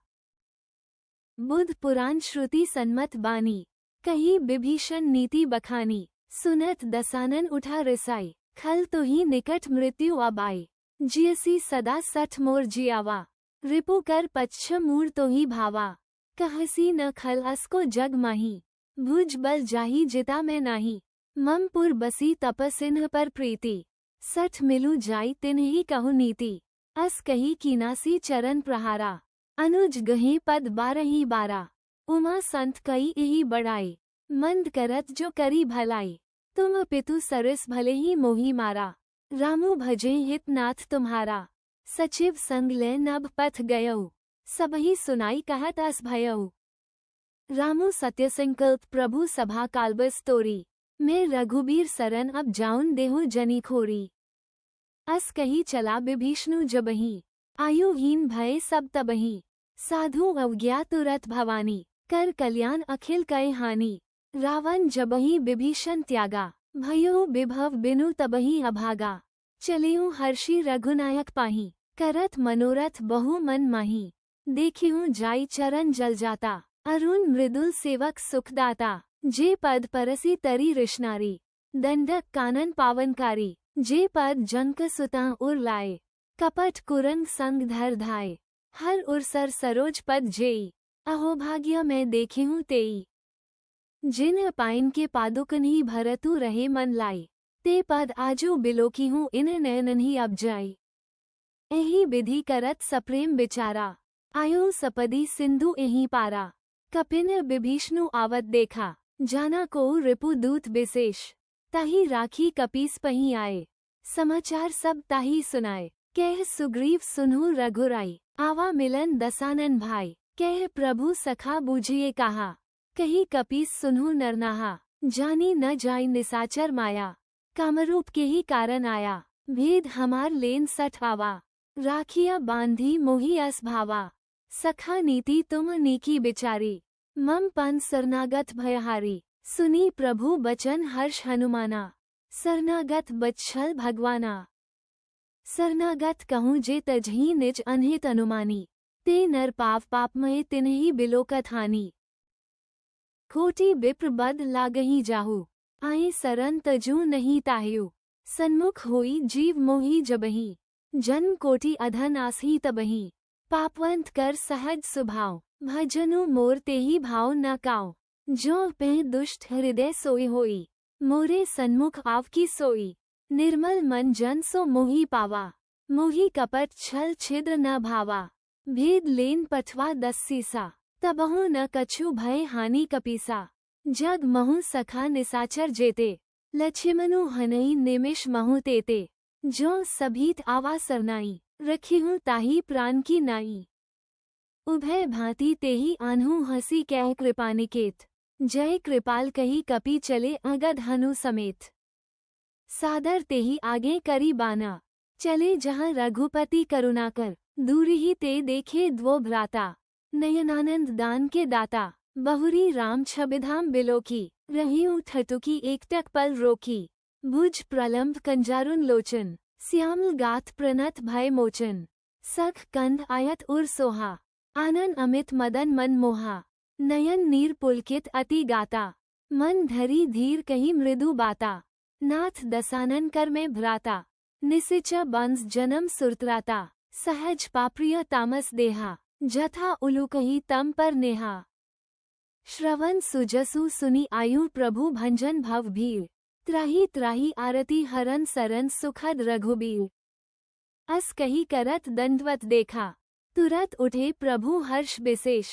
बुध पुराण श्रुति सन्मत बानी, कही विभीषण नीति बखानी। सुनत दसानन उठा रिसाई, खल तो ही निकट मृत्यु अब आई। जियसी सदा सठ मोर जियावा, रिपु कर पच्छ मूर तो ही भावा। कहसी न खल असको जग माही, भुज बल जाही जिता मैं नाही। ममपुर बसी तपसिन्ह पर प्रीति, सठ मिलु जाई तिन्हि कहु नीति। अस कही कीनासी चरण प्रहारा, अनुज गहे पद 12 उमा संत कई यही बढ़ाई। मंद करत जो करी भलाई, तुम पितु सरस भले ही मोही मारा। रामु भजे हित नाथ तुम्हारा, सचिव संग ले नभ पथ गयऊ। सबही सुनाई कहत अस भयऊ। रामु सत्य संकल्प प्रभु सभा कालबस तोरी। मैं रघुबीर सरन अब जाउन देहु जनी खोरी। अस कही चला विभीषणु जबही, आयुहीन भय सब तबही। साधु अवज्ञा तुरत भवानी, कर कल्याण अखिल कय हानि। रावण जबही विभीषण त्यागा, भयो विभव बिनु तबही अभागा। चलियु हर्षि रघुनायक पाही, करत मनोरथ बहु मन माही। देखिहु जाई चरण जल जाता, अरुण मृदुल सेवक सुखदाता। जे पद परसी तरी रिश्नारी, दंडक कानन पावनकारी। जे पद जंक सुता उर लाए, कपट कुरंग संग धर धाय। हर उर सर सरोज पद जेई, अहोभाग्य मैं देखिहूँ तेई। जिन पाइन के पादुकन्ही भरतु रहे मन लाई, ते पद आजू बिलोकी हूँ इन नयनन्ही अब जाई। एही विधि करत सप्रेम बिचारा, आयो सपदी सिंधु एही पारा। कपिन विभीषणु आवत देखा, जाना को रिपु दूत विशेष। ताही राखी कपीस पही आए, समाचार सब ताही सुनाए। कह सुग्रीव सुनहु रघुराई, आवा मिलन दसानन भाई। कह प्रभु सखा बूझिए कहा, कही कपीस सुनहु नरनाहा। जानी न जाय निसाचर माया, कामरूप के ही कारण आया, भेद हमार लेन सठ आवा, राखिया बांधी मोही अस भावा, सखा नीति तुम नीकी बिचारी, मम पन शरणागत भयहारी, सुनी प्रभु बचन हर्ष हनुमाना, शरणागत बच्छल भगवाना। शरणागत कहूँ जे तजही निज अनहित अनुमानी, ते नर पापमय तिन्हि बिलोकत हानि। खोटी विप्र बद लागही जाहु, आए सरन तजू नहीं ताह्यु, सन्मुख होई जीव मोही जबही, जन्म कोटि अधन आसही तबही, पापवंत कर सहज सुभाव, भजनु मोर तेहि भाव न काव, जो पे दुष्ट हृदय सोई होई, मोरे सन्मुख आव की सोई, निर्मल मन जन सो मोही पावा, मोही कपट छल छिद्र न भावा, भेद लेन पठवा 10 सीसा, तबहु न कछु भय हानि कपीसा, जग महु सखा निसाचर जेते, लक्ष्मनु हनई निमिष महु तेते, जो सभीत आवा सरनाई, रखिहु ताही प्राण की नाई। उभय भांति तेही आन्हु हसी कह कृपानिकेत, जय कृपाल कही कपि चले अगध हनु समेत, सादर तेही आगे करी बाना, चले जहाँ रघुपति करुणाकर, दूर ही ते देखे द्वो भ्राता, नयनानंद दान के दाता, बहुरी राम छबिधाम बिलोकी, रही ठटुकी एकटक पल रोकी, भुज प्रलंब कंजारुन लोचन, श्यामल गाथ प्रणत भय मोचन, सख कंध आयत उर सोहा, आनन अमित मदन मन मोहा, नयन नीर पुलकित अति गाता, मन धरी धीर कही मृदु बाता, नाथ दसानन कर में भ्राता, निसिचा बंस जन्म सुरत्राता, सहज पाप्रिय तामस देहा, जथा उलु कही तम पर नेहा। श्रवण सुजसु सुनी आयु प्रभु भंजन भव भीर, त्राही त्राही आरती हरन सरन सुखद रघुबीर, अस कही करत दंडवत देखा, तुरत उठे प्रभु हर्ष विशेष,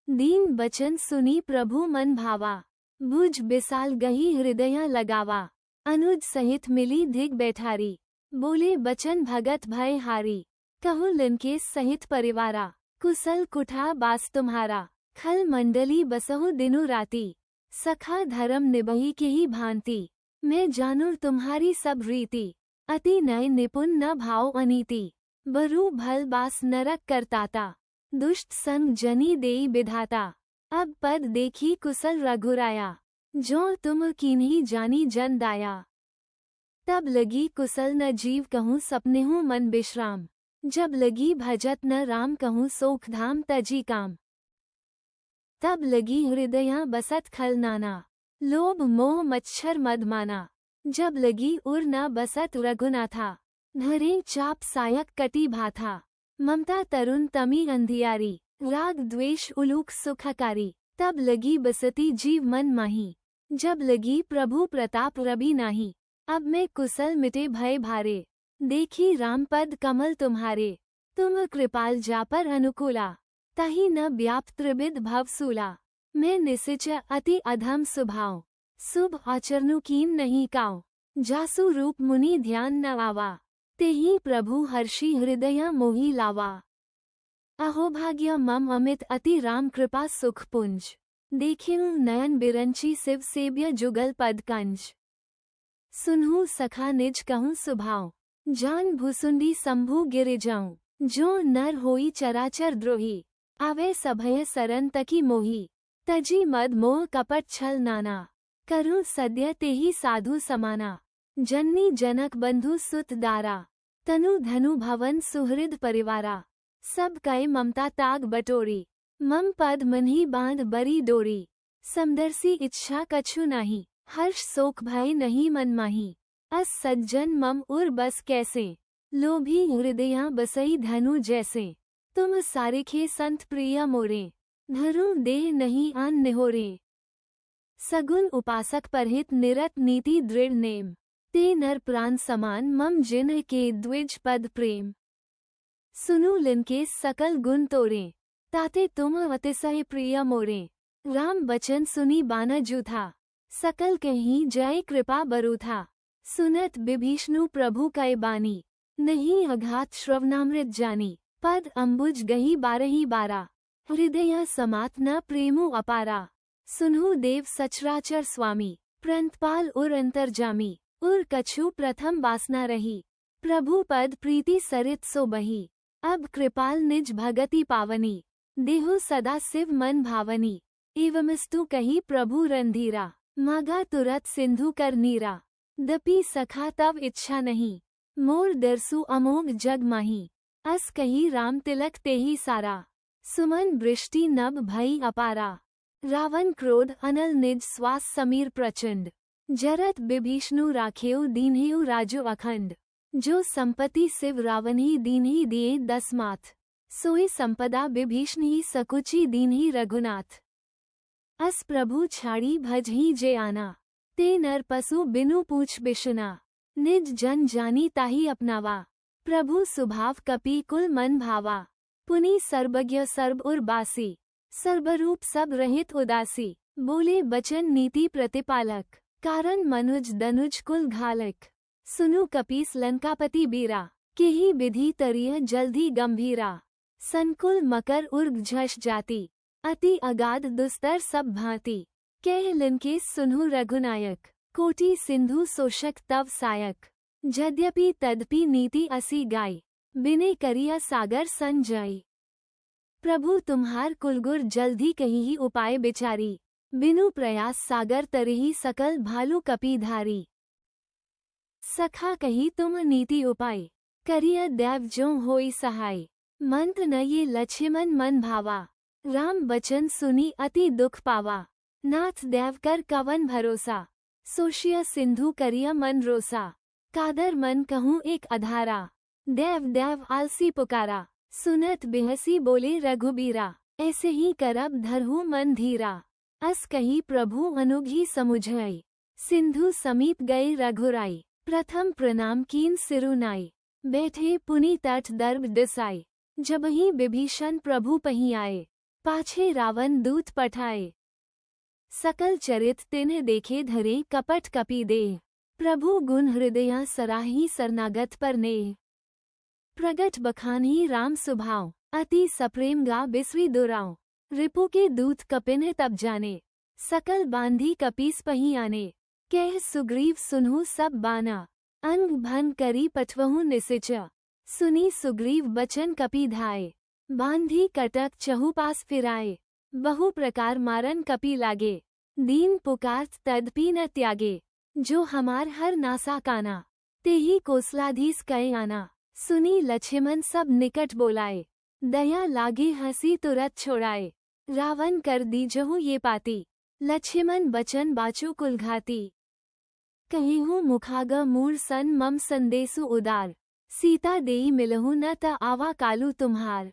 दीन बचन सुनी प्रभु मन भावा, भुज बिसाल गही हृदय लगावा, अनुज सहित मिली धिग बैठारी, बोले बचन भगत भय हारी, कहु लिनकेश सहित परिवारा, कुशल कुठा बास तुम्हारा, खल मंडली बसहु दिनु राती, सखा धर्म निबही के ही भांति, मैं जानूर तुम्हारी सब रीति, अति नय निपुण न भाव अनीति, बरु भल बास नरक करताता, दुष्ट संग जनी देई विधाता, अब पद देखी कुशल रघुराया, जो तुम कीन्ही जानी जन दाया। तब लगी कुशल न जीव कहूँ सपनेहु मन विश्राम, जब लगी भजत न राम कहूँ सोख धाम तजी काम, तब लगी हृदय बसत खल नाना, लोभ मोह मच्छर मदमाना, जब लगी उर न बसत रघुनाथा, धरे चाप सायक कटी भाथा, ममता तरुण तमी अंधियारी, राग द्वेष उलूक सुखकारी, तब लगी बसती जीव मन माही, जब लगी प्रभु प्रताप रवि नाही, अब मैं कुशल मिटे भय भारे, देखी राम पद कमल तुम्हारे, तुम कृपाल जापर अनुकूला, तही न व्याप त्रिविध भवसूला, मैं निसिच अति अधम सुभाव, शुभ आचरणु कीन नहीं काव, जासु रूप मुनि ध्यान न आवा, तेहि प्रभु हर्षि हृदय मोहि लावा। अहोभाग्य मम अमित अति राम कृपा सुख पुंज, देखिउ नयन बिरंची शिव सेव्य जुगल पद कंज, सुनहु सखा निज कहूँ सुभाव, जान भुसुंडी शंभु गिर जाऊं, जो नर होई चराचर द्रोही, आवे सभय सरन तकी मोही, तजी मद मोह कपट छल नाना, करूं सद्य तेहि साधु समाना, जननी जनक बंधु सुत दारा, तनु धनु भवन सुहृद परिवारा, सब कय ममता ताग बटोरी, मम पद मन्ही बांध बरी डोरी, समदर्शी इच्छा कछु नाही, हर्ष शोक भय नहीं मन माही, अस सज्जन मम उर बस कैसे, लोभी हृदया बसई धनु जैसे, तुम सारिखे संत प्रिय मोरे, धरु देह नहीं आन निहोरे, सगुन उपासक परहित निरत नीति दृढ़ नेम, ते नर प्राण समान मम जिन्ह के द्विज पद प्रेम, सुनु लिनके सकल गुण तोरे, ताते तुम अतिशय प्रिय मोरे, राम बचन सुनी बाना जूथा, सकल कहीं जय कृपा बरूथा, सुनत विभीषणु प्रभु कै बानी, नहीं अघात श्रवणामृत जानी, पद अम्बुज गही बारही बारा, हृदय समात न प्रेमु अपारा, सुनहु देव सचराचर स्वामी, प्रंतपाल उर अंतर्जामी, उर कछु प्रथम वासना रही। प्रभु पद प्रीति सरित सो बही, अब कृपाल निज भगति पावनी। देहु सदा शिव मन भावनी, एवमस्तु कही प्रभु रंधीरा। मागा तुरत सिंधु कर नीरा, दपी सखा तब इच्छा नहीं। मोर दरसु अमोघ जग माही, अस कही राम तिलक तेही सारा। सुमन वृष्टि नभ भई अपारा, रावण क्रोध अनल निज श्वास समीर प्रचंड। जरत बिभीषणु राखेउ दीन्हेउ राजो अखंड। जो संपत्ति शिव रावणी दीन्ही दिए 10 माथ, सोई संपदा बिभीषणी सकुची दीन्ही रघुनाथ। अस प्रभु छाड़ी भजही जे आना, ते नर पशु बिनु पूछ बिशुना। निज जन जानी ताही अपनावा, प्रभु सुभाव कपि कुल मन भावा। पुनि सर्वज्ञ सर्ब उर बासी, सर्वरूप सब रहित उदासी। बोले बचन नीति प्रतिपालक, कारण मनुज दनुज कुल घालक। सुनु कपीस लंकापति बीरा, केही विधि तरिय जल्दी गंभीरा। संकुल मकर उर्ग झष जाति, अति अगाध दुस्तर सब भांति। कह लिनकेस सुनहु रघुनायक, कोटि सिंधु शोषक तव सायक। यद्यपि तदपि नीति असी गाय, बिने करिया सागर संजय। प्रभु तुम्हार कुलगुर जल्दी कहीं उपाय बिचारी, बिनु प्रयास सागर तरही सकल भालू कपि धारी। सखा कही तुम नीति उपाय, करिय दैव जो होई सहाय। मंत्र न ये लक्ष्मण मन भावा, राम बचन सुनी अति दुख पावा। नाथ देव कर कवन भरोसा, सोशिया सिंधु करिया मन रोसा। कादर मन कहूँ एक अधारा, देव देव आलसी पुकारा। सुनत बिहसी बोले रघुबीरा, ऐसे ही करब धरहु मन धीरा। अस कही प्रभु अनुग्ही समुझाई, सिंधु समीप गए रघुराई। प्रथम प्रणाम कीन सिरुनाई, बैठे पुनि तट दर्भ दिसाई। जबहि विभीषण प्रभु पही आए, पाछे रावण दूत पठाए। सकल चरित तिन्ह देखे धरे कपट कपि देह। प्रभु गुण हृदया सराही शरणागत पर नेह। प्रगट बखानी राम सुभाव, अति सप्रेम गा बिसरी दुराव। रिपु के दूत कपिन तब जाने, सकल बांधी कपीस पही आने। कह सुग्रीव सुनहु सब बाना, अंग भन करी पठवहु निसिचा। सुनी सुग्रीव बचन कपि धाये, बांधी कटक चहु पास फिराए। बहु प्रकार मारन कपि लागे, दीन पुकारत तदपि न त्यागे। जो हमार हर नासा काना, तेही कोसलाधीस कय आना। सुनी लक्ष्मण सब निकट बोलाए, दया लागे हंसी तुरत छोड़ाए। रावण कर दीजहु ये पाती, लक्ष्मण बचन बाचु कुलघाती। कहिहु मुखाग मूर सन मम संदेसु उदार। सीता देई मिलहु न त आवा कालू तुम्हार।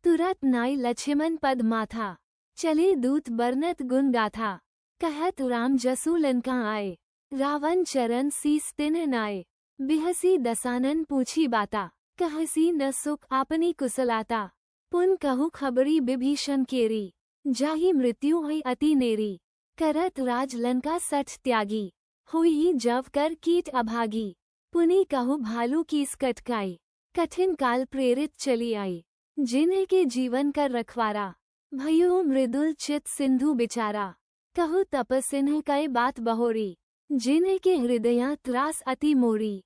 तुरत नाई लक्ष्मण पद माथा, चले दूत बरनत गुण गाथा। कहत राम जसु लंका आए, रावण चरण सीस तिन्ह नाए। बिहसी दसानन पूछी बाता, कहसी न सुख आपनी कुशलाता। पुन कहु खबरी विभीषण केरी, जाहि मृत्यु है अति नेरी। करत राज लंका सठ त्यागी, हुई जव कर कीट अभागी। पुनि कहु भालू कीस कटकाई, कठिन काल प्रेरित चली आई। जिन्ह के जीवन कर रखवारा, भयु मृदुल चित सिंधु बिचारा। कहु तपसिन्ह कई बात बहोरी, जिन्ह के हृदया त्रास अति मोरी।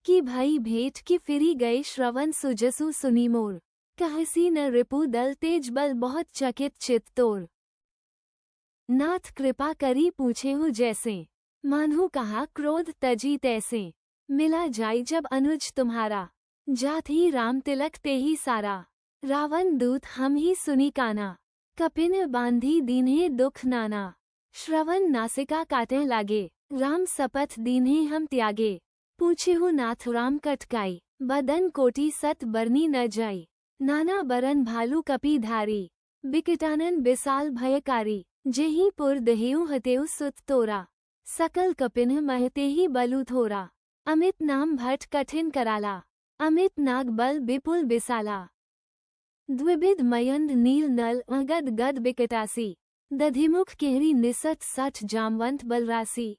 कि भई भेंट की फिरी गए श्रवण सुजसु सुनी मोर। कहसी न रिपु दल तेज बल बहुत चकित चित तोर। नाथ कृपा करी पूछेहु जैसे, मानहु कहा क्रोध तजी तैसे। मिला जाई जब अनुज तुम्हारा, जात ही राम तिलक तेही सारा। रावण दूत हम ही सुनी काना, कपिन बांधी दीन्हे दुख नाना। श्रवण नासिका काटे लागे, राम सपथ दीन्हे हम त्यागे। पूछेहु नाथ राम कटकाई, बदन कोटि सत बरनी न जाई। नाना बरन भालू कपि धारी, बिकटानन बिसाल भयकारी। जेहि पुर दहेउ हतेउ सुत तोरा, सकल कपिन महतेहि बलु थोरा। अमित नाम भट कठिन कराला, अमित नाग बल विपुल बिसाला। द्विविध मयंद नील नल अगद गद बिकटासी। दधिमुख केहरी निसत सठ जामवंत बलरासी।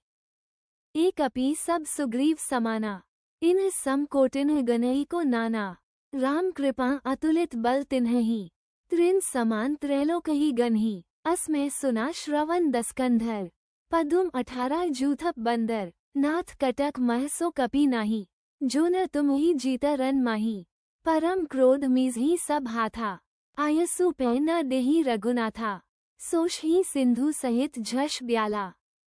एक अपी सब सुग्रीव समाना, इन्ह सम कोटिन्ह गनई को नाना। राम कृपा अतुलित बल तिन्हहि, त्रिन समान त्रैलोकहि गन्हि। अस्मै सुना श्रवण दस्कंधर, पदुम 18 जूथप बंदर, नाथ कटक महसो कपि नाही, जो न तुम ही जीता रन माही। परम क्रोध मीज ही सब हाथा, आयसु पै न देही रघुनाथा। सोश ही सिंधु सहित झश ब्याला,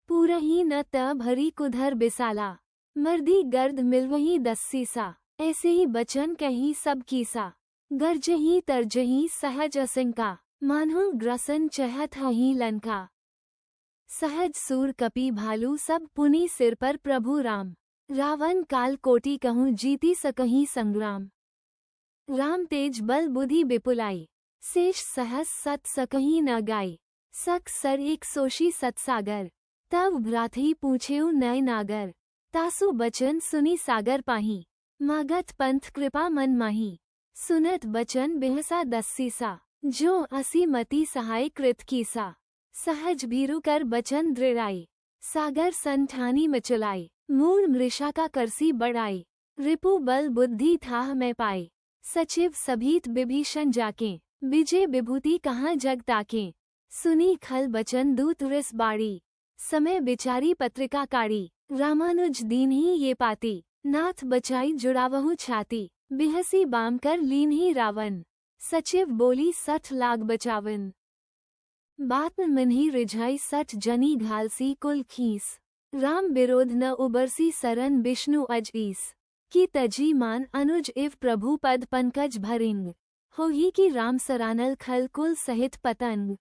पूरही न त भरी कुधर बिसाला। मर्दी गर्द मिलवही 10 सीसा, ऐसे ही बचन कही सब कीसा। गर्जही तरजही सहज असिंका, मानो ग्रसन चहत हही लंका। सहज सूर कपि भालू सब पुनि सिर पर प्रभु राम। रावण काल कोटि कहूँ जीती सकहीं संग्राम। राम तेज बल बुद्धि विपुलाई, शेष सहस सत सकहीं न गाई। सक सर एक सोशी सतसागर, तब भ्रातहि पूछेउ नय नागर। तासु बचन सुनी सागर पाही, मागत पंथ कृपा मन माही। सुनत बचन बिहसा 10 सीसा, जो असी मति सहाय कृत कीसा। सहज भीरु कर बचन दृढ़ाई, सागर सन ठानी मचलाई। मूल मृषा का करसी बढ़ाई, रिपु बल बुद्धि थाह में पाई। सचिव सभीत विभीषण जाके, विजय विभूति कहाँ जग ताके। सुनी खल बचन दूत रिस बाड़ी, समय बिचारी पत्रिका काढ़ी। रामानुज दीन ही ये पाती, नाथ बचाई जुड़ावहु छाती। बिहसी बाम कर लीन ही रावण, सचिव बोली 60 लाख बचावन। बात मन्ही रिझाई 60 जनी घालसी कुल खीस। राम विरोध न उबरसी सरन विष्णु अजईस। की तजी मान अनुज इव प्रभु पद पंकज भरिंग, होही की राम सरानल खल कुल सहित पतंग।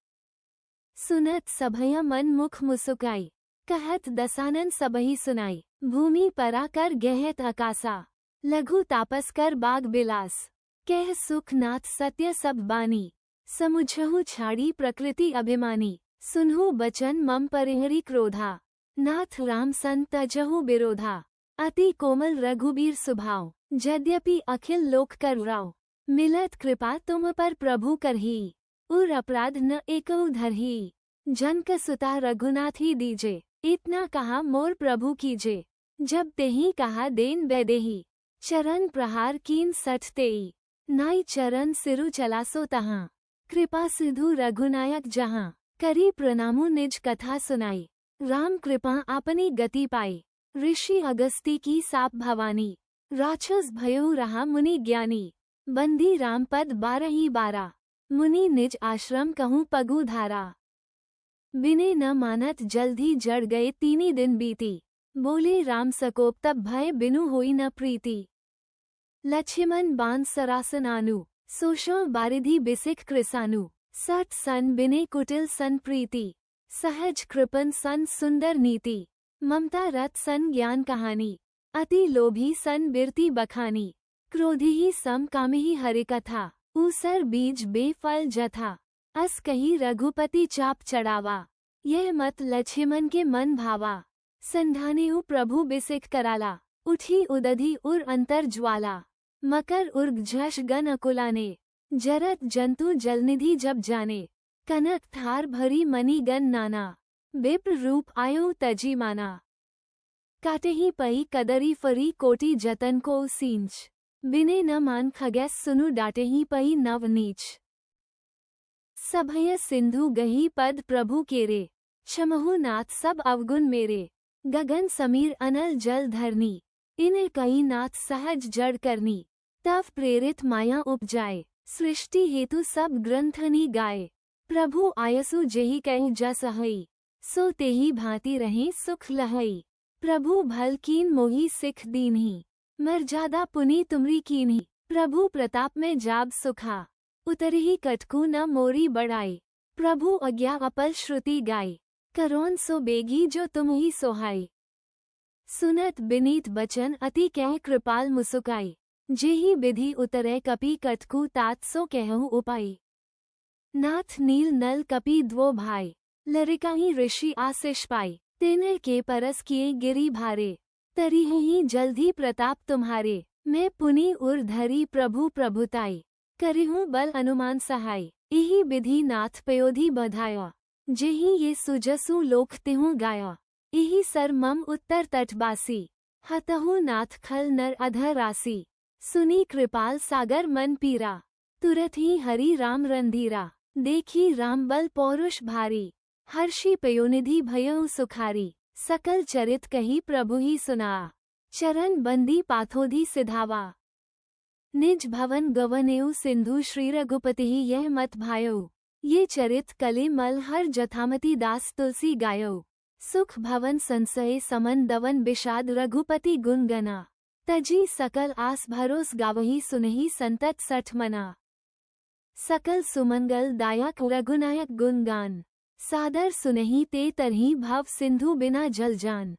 सुनत सभया मन मुख मुसुकाई, कहत दसानन सबही सुनाई। भूमि परा कर गहत आकासा, लघु तापस कर बाग बिलास। कह सुख नाथ सत्य सब बानी, समुझहु छाड़ी प्रकृति अभिमानी। सुनहु बचन मम परिहरी क्रोधा, नाथ राम सन तजहु विरोधा। अति कोमल रघुबीर सुभाव, यद्यपि अखिल लोक कर राव। मिलत कृपा तुम पर प्रभु करही, उर अपराध न एकौ धरही। जनक सुता रघुनाथ ही दीजे, इतना कहा मोर प्रभु कीजे। जब तेही कहा देन बैदेही, चरण प्रहार कीन 60 तेई। नाई चरण सिरु चलासो तहाँ, कृपा सिधु रघुनायक जहाँ। करी प्रणामु निज कथा सुनाई, राम कृपा आपनी गति पाई। ऋषि अगस्ती की साप भवानी, राक्षस भयो रहा मुनि ज्ञानी। बंदी राम पद 12 मुनि निज आश्रम कहूँ पगु धारा। बिने न मानत जल्दी जड़ गए 3 दिन बीती। बोले राम सकोप तब भय बिनु होई न प्रीति। लक्ष्मण बान सरासनानु, सोशो बारिधि बिसिक कृसानु। 60 सन बिने कुटिल सन प्रीति, सहज कृपन सन सुंदर नीति। ममता रत सन ज्ञान कहानी, अति लोभी सन बिरती बखानी। क्रोधी ही सम कामी ही हरिकथा, ऊसर बीज बेफल जथा। अस कही रघुपति चाप चढ़ावा, यह मत लक्ष्मण के मन भावा। संधानेहु प्रभु बिसिक कराला, उठी उदधि उर अंतर ज्वाला। मकर उर्ग झष गन अकुलाने, जरत जंतु जलनिधि जब जाने। कनक थार भरी मणि गन नाना, विप्र रूप आयो तजी माना। काटेही पई कदरी फरी कोटि जतन को सींच, बिने न मान खगैस सुनु डाटेही पई नव नीच। सभय सिंधु गही पद प्रभु केरे, क्षमहु नाथ सब अवगुण मेरे। गगन समीर अनल जल धरनी, इन्हें कई नाथ सहज जड़ करनी। तव प्रेरित माया उपजाए, सृष्टि हेतु सब ग्रंथनी गाए। प्रभु आयसु जेहि कह जस हई, सो तेहि भांति रहे सुख लहई। प्रभु भल कीन मोहि सिख दीन्ही, मर्यादा पुनि तुमरी कीन्ही। प्रभु प्रताप में जाब सुखा, उतरही कटकु न मोरी बढ़ाई। प्रभु अज्ञा अपल श्रुति गाई, करोन सो बेगी जो तुम ही सोहाई। सुनत बिनीत बचन अति कह कृपाल मुसुकाई, जेहि विधि उतरै कपि कटकु तात सो कहु उपाई। नाथ नील नल कपि द्वो भाई, लरिकाहि ऋषि आशीष पाई। तेने के परस किए गिरी भारे, तरिहि जल्दी प्रताप तुम्हारे। मैं पुनि उर धरी प्रभु प्रभुताई, करिहूँ बल अनुमान सहाय। इही विधि नाथ पयोधि बधाया, जेहि ये सुजसु लोक तिहु गाया। इही सर मम उत्तर तटबासी, हतहु नाथ खल नर अधर राशि। सुनी कृपाल सागर मन पीरा, तुरत ही हरि राम रंधीरा। देखी राम बल पौरुष भारी, हर्षी पयोनिधि भयउ सुखारी, सकल चरित कही प्रभु ही सुना। चरण बंदी पाथोधि सिधावा, निज भवन गवनेउ सिंधु श्री रघुपति ही यह मत भायउ। ये चरित कले मल हर जथामति दास तुलसी गायउ। सुख भवन संसय समन दवन विषाद रघुपति गुण गना। तजी सकल आस भरोस गावही सुनहि संतत सठ मना। सकल सुमंगल दायक रघुनायक गुण गान, सादर सुनहि ते तरही भव सिंधु बिना जल जान।